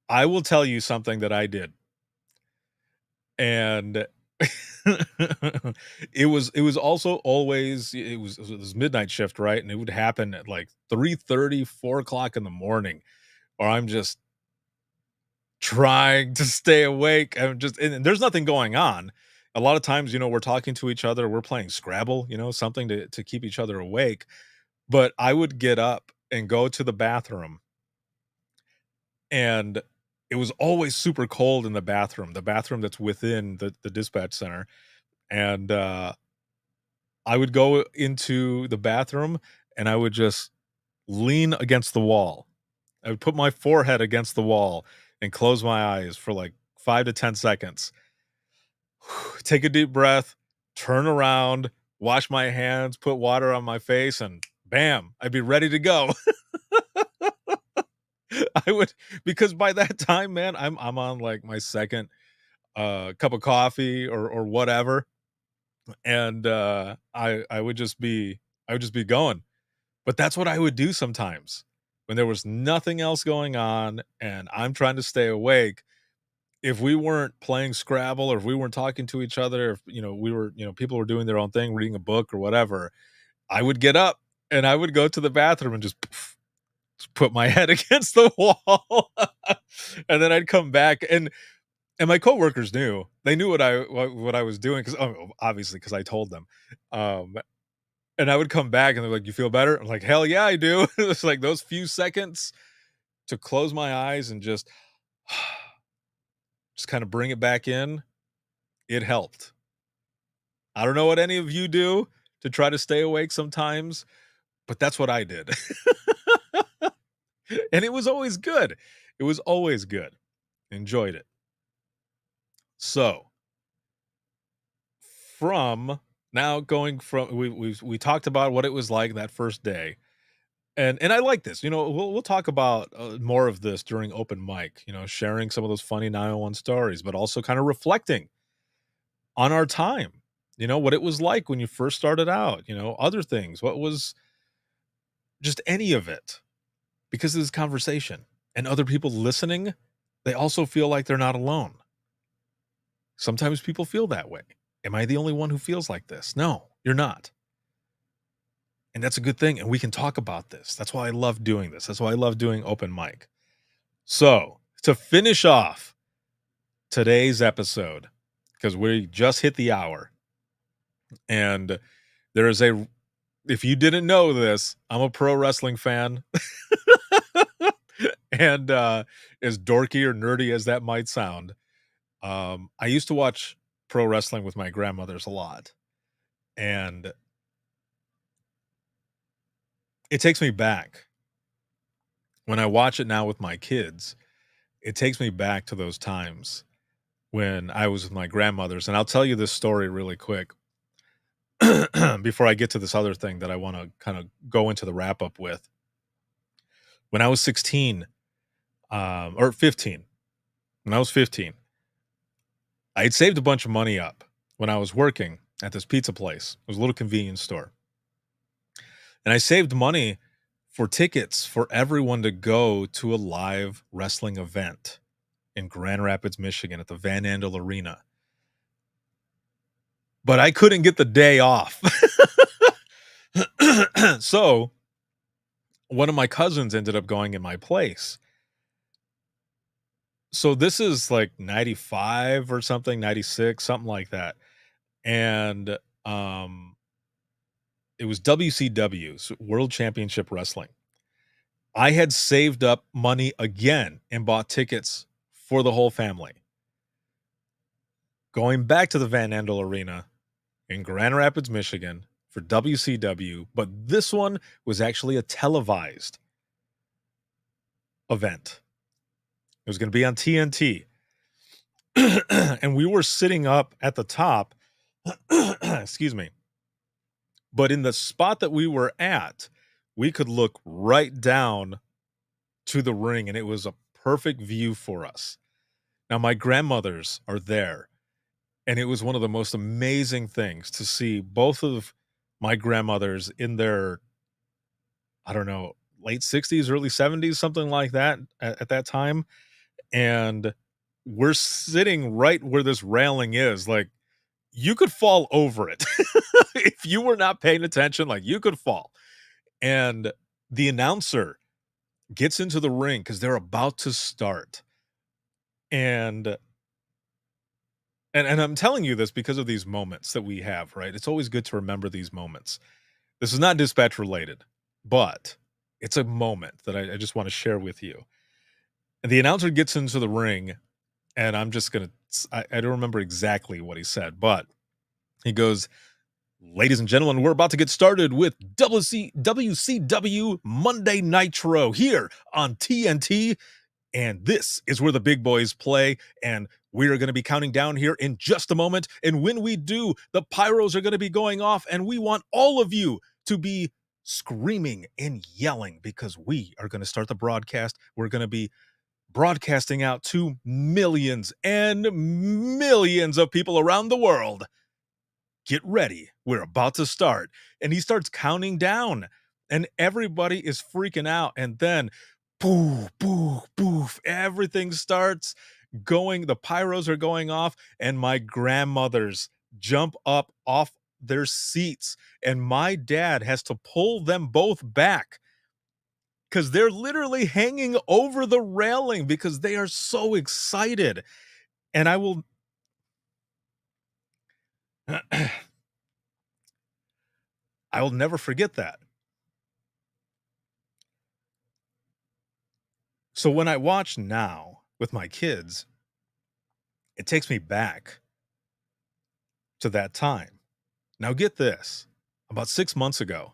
I will tell you something that I did. And it was also always it was midnight shift, right? And it would happen at like 3:30, 4 o'clock in the morning, or I'm just trying to stay awake. And there's nothing going on. A lot of times, we're talking to each other, we're playing Scrabble, something to keep each other awake. But I would get up and go to the bathroom, and it was always super cold in the bathroom that's within the dispatch center. And I would go into the bathroom and I would just lean against the wall. I would put my forehead against the wall and close my eyes for like 5 to 10 seconds. Take a deep breath, turn around, wash my hands, put water on my face, and bam, I'd be ready to go. I would, because by that time, man, I'm on like my second cup of coffee or whatever, and I would just be going. But that's what I would do sometimes when there was nothing else going on and I'm trying to stay awake. If we weren't playing Scrabble, or if we weren't talking to each other, if we were, people were doing their own thing, reading a book or whatever, I would get up and I would go to the bathroom and just put my head against the wall. And then I'd come back, and my coworkers knew. They knew what I was doing, because obviously, because I told them. And I would come back and they're like, "You feel better?" I'm like, "Hell yeah, I do." It's like those few seconds to close my eyes and just kind of bring it back in. It helped. I don't know what any of you do to try to stay awake sometimes, but that's what I did. And it was always good. It was always good. Enjoyed it. So, from now going from we talked about what it was like that first day. And I like this. We'll talk about more of this during open mic, sharing some of those funny 901 stories, but also kind of reflecting on our time, what it was like when you first started out, other things, what was just any of it, because of this conversation and other people listening, they also feel like they're not alone. Sometimes people feel that way. Am I the only one who feels like this? No, you're not. And that's a good thing. And we can talk about this. That's why I love doing this. That's why I love doing open mic. So to finish off today's episode, because we just hit the hour, and there is if you didn't know this, I'm a pro wrestling fan. And as dorky or nerdy as that might sound, I used to watch pro wrestling with my grandmothers a lot. And it takes me back. When I watch it now with my kids, it takes me back to those times when I was with my grandmothers. And I'll tell you this story really quick before I get to this other thing that I want to kind of go into the wrap up with. When I was 16, or 15, when I was 15, I had saved a bunch of money up when I was working at this pizza place. It was a little convenience store. And I saved money for tickets for everyone to go to a live wrestling event in Grand Rapids, Michigan at the Van Andel Arena. But I couldn't get the day off. So one of my cousins ended up going in my place. So this is like 95 or something, 96, something like that. And it was WCW's World Championship Wrestling. I had saved up money again and bought tickets for the whole family, going back to the Van Andel Arena in Grand Rapids, Michigan for WCW. But this one was actually a televised event. It was going to be on TNT. And we were sitting up at the top. Excuse me. But in the spot that we were at, we could look right down to the ring, and it was a perfect view for us. Now, my grandmothers are there, and it was one of the most amazing things to see both of my grandmothers in their, I don't know, late 60s, early 70s, something like that at that time. And we're sitting right where this railing is. Like, you could fall over it. If you were not paying attention, like, you could fall. And the announcer gets into the ring because they're about to start. And I'm telling you this because of these moments that we have, right? It's always good to remember these moments. This is not dispatch related, but it's a moment that I just want to share with you. And the announcer gets into the ring, and I'm just going to, I don't remember exactly what he said, but he goes, "Ladies and gentlemen, we're about to get started with WCW Monday Nitro here on TNT. And this is where the big boys play. And we are going to be counting down here in just a moment. And when we do, the pyros are going to be going off. And we want all of you to be screaming and yelling because we are going to start the broadcast. We're going to be broadcasting out to millions and millions of people around the world. Get ready. We're about to start." And he starts counting down, and everybody is freaking out. And then poof, poof, poof, everything starts going. The pyros are going off, and my grandmothers jump up off their seats, and my dad has to pull them both back because they're literally hanging over the railing because they are so excited. And I will never forget that. So when I watch now with my kids, it takes me back to that time. Now get this. About 6 months ago,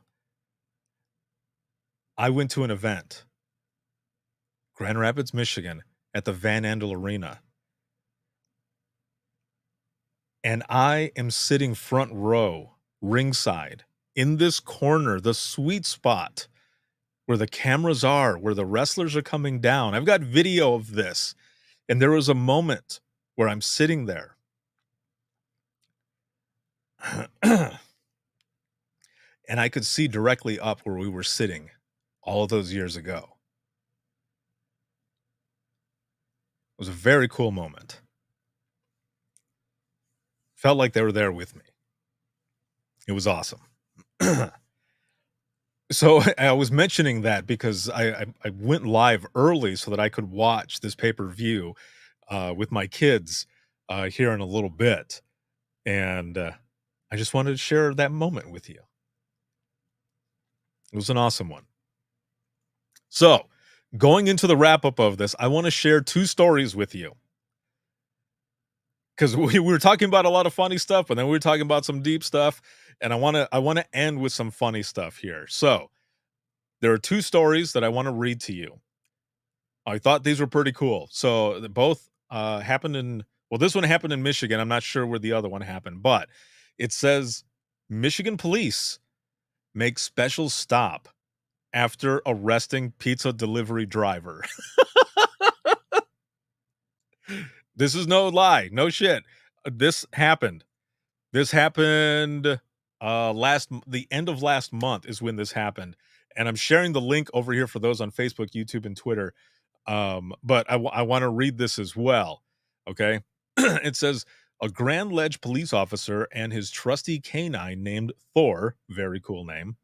I went to an event, Grand Rapids, Michigan, at the Van Andel Arena. And I am sitting front row, ringside, in this corner, the sweet spot where the cameras are, where the wrestlers are coming down. I've got video of this. And there was a moment where I'm sitting there And I could see directly up where we were sitting all of those years ago. It was a very cool moment. Felt like they were there with me. It was awesome. So I was mentioning that because I went live early so that I could watch this pay-per-view with my kids here in a little bit. And I just wanted to share that moment with you. It was an awesome one. So, going into the wrap up of this, I want to share two stories with you. Because we were talking about a lot of funny stuff, but then we were talking about some deep stuff, and I want to end with some funny stuff here. So, there are two stories that I want to read to you. I thought these were pretty cool. So, both happened in this one happened in Michigan. I'm not sure where the other one happened, but it says Michigan police make special stop after arresting pizza delivery driver. This is no lie, no shit. This happened. This happened the end of last month is when this happened. And I'm sharing the link over here for those on Facebook, YouTube, and Twitter. But I want to read this as well. Okay. It says a Grand Ledge police officer and his trusty canine named Thor, very cool name,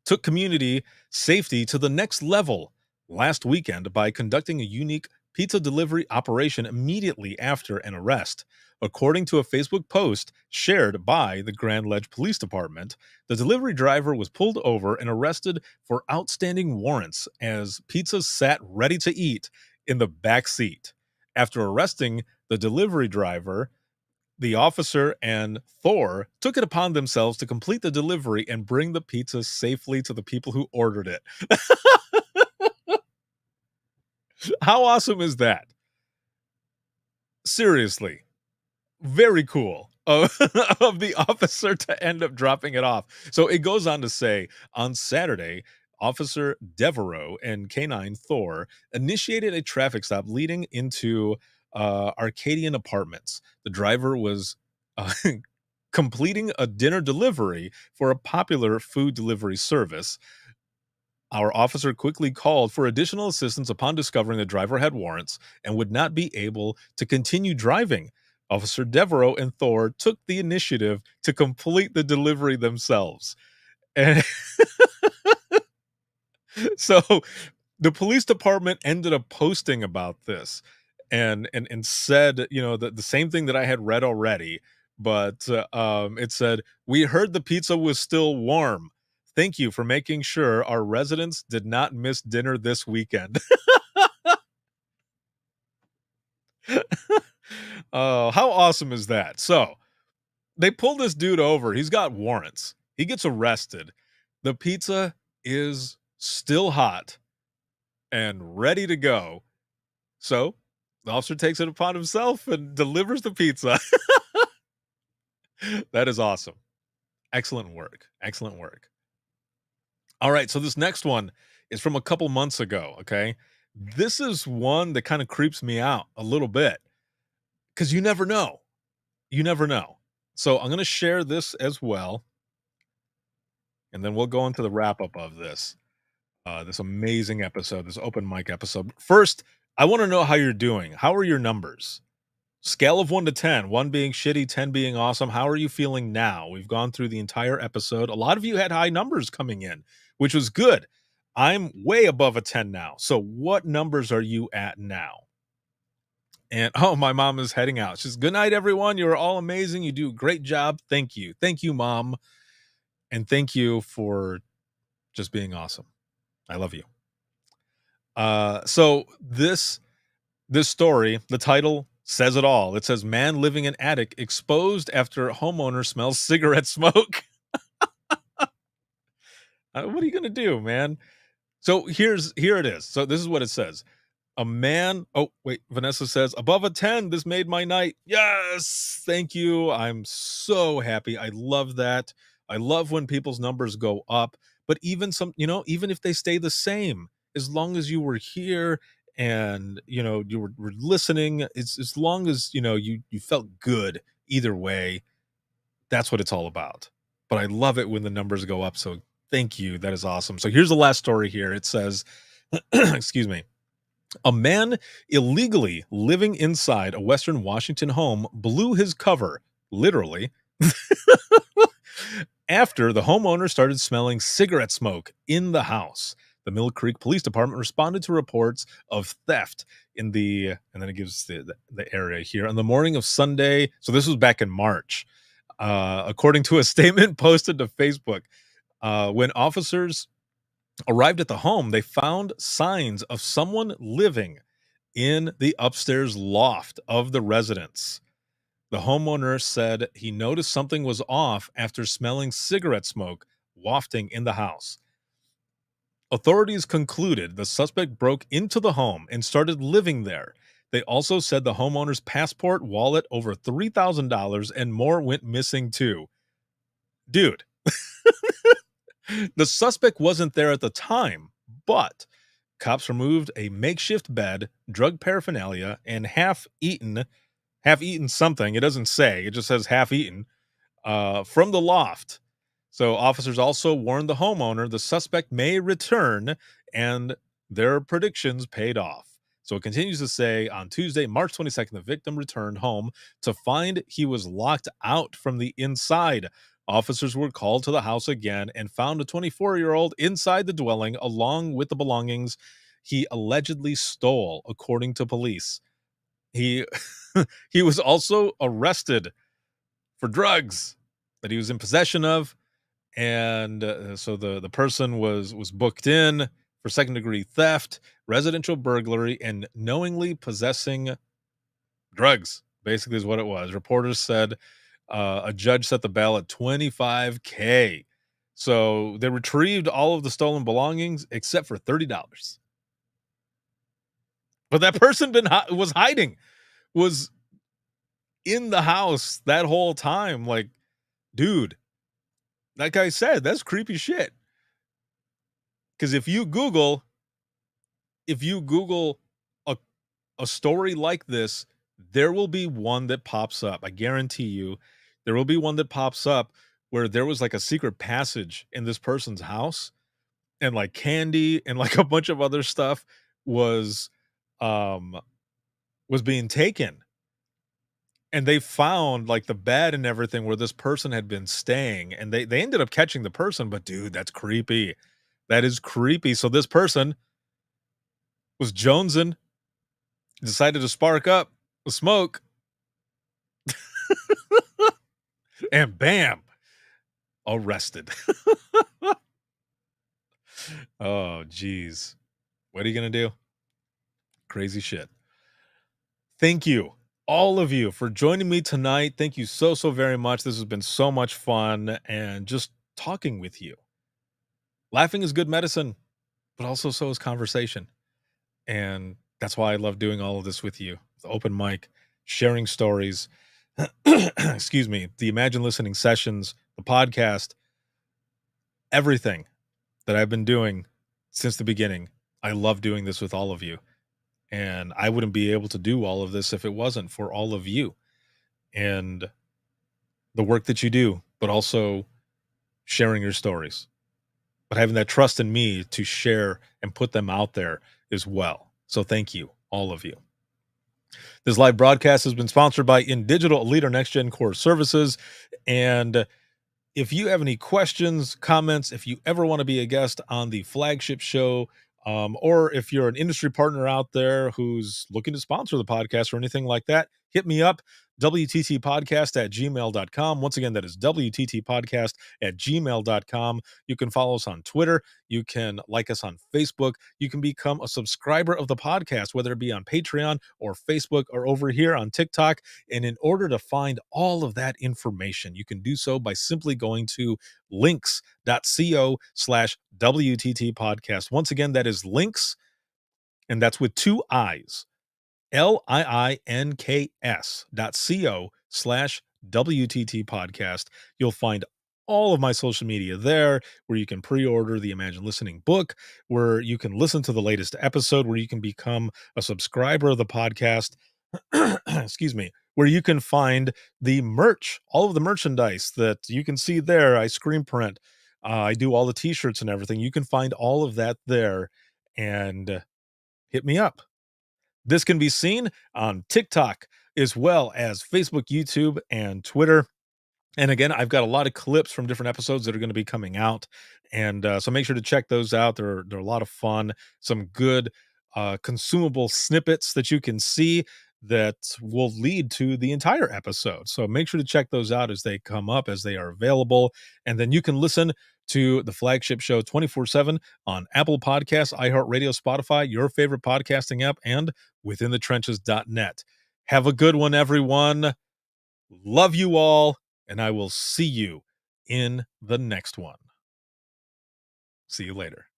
took community safety to the next level last weekend by conducting a unique pizza delivery operation immediately after an arrest. According to a Facebook post shared by the Grand Ledge Police Department, the delivery driver was pulled over and arrested for outstanding warrants as pizzas sat ready to eat in the back seat. After arresting the delivery driver, the officer and Thor took it upon themselves to complete the delivery and bring the pizza safely to the people who ordered it. How awesome is that? Seriously, very cool of the officer to end up dropping it off. So it goes on to say, on Saturday, Officer Devereaux and Canine Thor initiated a traffic stop leading into Arcadian Apartments. The driver was completing a dinner delivery for a popular food delivery service. Our officer quickly called for additional assistance upon discovering the driver had warrants and would not be able to continue driving. Officer Devereaux and Thor took the initiative to complete the delivery themselves. And so the police department ended up posting about this and said, you know, the same thing that I had read already, but it said, "We heard the pizza was still warm. Thank you for making sure our residents did not miss dinner this weekend." Oh, how awesome is that? So they pull this dude over. He's got warrants. He gets arrested. The pizza is still hot and ready to go. So the officer takes it upon himself and delivers the pizza. That is awesome. Excellent work. Excellent work. All right. So this next one is from a couple months ago. Okay. This is one that kind of creeps me out a little bit because you never know. You never know. So I'm going to share this as well. And then we'll go into the wrap up of this amazing episode, this open mic episode. First, I want to know how you're doing. How are your numbers? Scale of 1 to 10, 1 being shitty, 10 being awesome. How are you feeling now? We've gone through the entire episode. A lot of you had high numbers coming in, which was good. I'm way above a 10 now. So what numbers are you at now? And oh, my mom is heading out. She says, "Good night, everyone. You're all amazing. You do a great job. Thank you. Thank you, Mom. And thank you for just being awesome. I love you." So this story, the title says it all. It says, "Man living in attic exposed after homeowner smells cigarette smoke." What are you gonna do, man? So here it is. So this is what it says. A man. Oh wait, Vanessa says, "Above a 10. This made my night." Yes, thank you. I'm so happy. I love that. I love when people's numbers go up. But even even if they stay the same, as long as you were here and you were listening, it's as long as you felt good either way. That's what it's all about. But I love it when the numbers go up. So thank you. That is awesome. So here's the last story here. It says, excuse me. A man illegally living inside a Western Washington home blew his cover, literally, after the homeowner started smelling cigarette smoke in the house. The Mill Creek Police Department responded to reports of theft in the, and then it gives the area here, on the morning of Sunday. So this was back in March. According to a statement posted to Facebook, when officers arrived at the home, they found signs of someone living in the upstairs loft of the residence. The homeowner said he noticed something was off after smelling cigarette smoke wafting in the house. Authorities concluded the suspect broke into the home and started living there. They also said the homeowner's passport, wallet, over $3,000, and more went missing too. Dude. The suspect wasn't there at the time, but cops removed a makeshift bed, drug paraphernalia, and half-eaten something. It doesn't say. It just says half-eaten from the loft. So officers also warned the homeowner the suspect may return, and their predictions paid off. So it continues to say, on Tuesday, March 22nd, the victim returned home to find he was locked out from the inside. Officers were called to the house again and found a 24-year-old inside the dwelling along with the belongings he allegedly stole, according to police. He was also arrested for drugs that he was in possession of, and so the person was booked in for second-degree theft, residential burglary, and knowingly possessing drugs, basically is what it was. Reporters said a judge set the bail at $25,000. So they retrieved all of the stolen belongings except for $30. But that person was hiding, was in the house that whole time. Like, dude, like I said, that's creepy shit. Because if you Google a story like this, there will be one that pops up. I guarantee you, there will be one that pops up where there was like a secret passage in this person's house, and like candy and like a bunch of other stuff was being taken. And they found like the bed and everything where this person had been staying, and they ended up catching the person. But dude, that's creepy. That is creepy. So this person was jonesing, decided to spark up the smoke, and bam, arrested. Oh, geez. What are you going to do? Crazy shit. Thank you, all of you, for joining me tonight. Thank you so very much. This has been so much fun, and just talking with you. Laughing is good medicine, but also so is conversation. And that's why I love doing all of this with you. The open mic, sharing stories, excuse me, the Imagine Listening sessions, the podcast, everything that I've been doing since the beginning. I love doing this with all of you. And I wouldn't be able to do all of this if it wasn't for all of you and the work that you do, but also sharing your stories, but having that trust in me to share and put them out there as well. So thank you, all of you. This live broadcast has been sponsored by InDigital, Leader Next Gen Core Services. And if you have any questions, comments, if you ever want to be a guest on the flagship show, or if you're an industry partner out there who's looking to sponsor the podcast or anything like that, hit me up, WTTpodcast@gmail.com. Once again, that is WTTpodcast@gmail.com. You can follow us on Twitter. You can like us on Facebook. You can become a subscriber of the podcast, whether it be on Patreon or Facebook or over here on TikTok. And in order to find all of that information, you can do so by simply going to links.co/WTT podcast. Once again, that is links, and that's with two I's. links.co/WTT podcast. You'll find all of my social media there, where you can pre-order the Imagine Listening book, where you can listen to the latest episode, where you can become a subscriber of the podcast. excuse me, where you can find the merch, all of the merchandise that you can see there. I screen print. I do all the t-shirts and everything. You can find all of that there, and hit me up. This can be seen on TikTok as well as Facebook, YouTube, and Twitter. And again, I've got a lot of clips from different episodes that are going to be coming out, and so make sure to check those out. They're a lot of fun. Some good consumable snippets that you can see that will lead to the entire episode. So make sure to check those out as they come up, as they are available, and then you can listen to the flagship show 24/7 on Apple Podcasts, iHeartRadio, Spotify, your favorite podcasting app, and withinthetrenches.net. Have a good one, everyone. Love you all, and I will see you in the next one. See you later.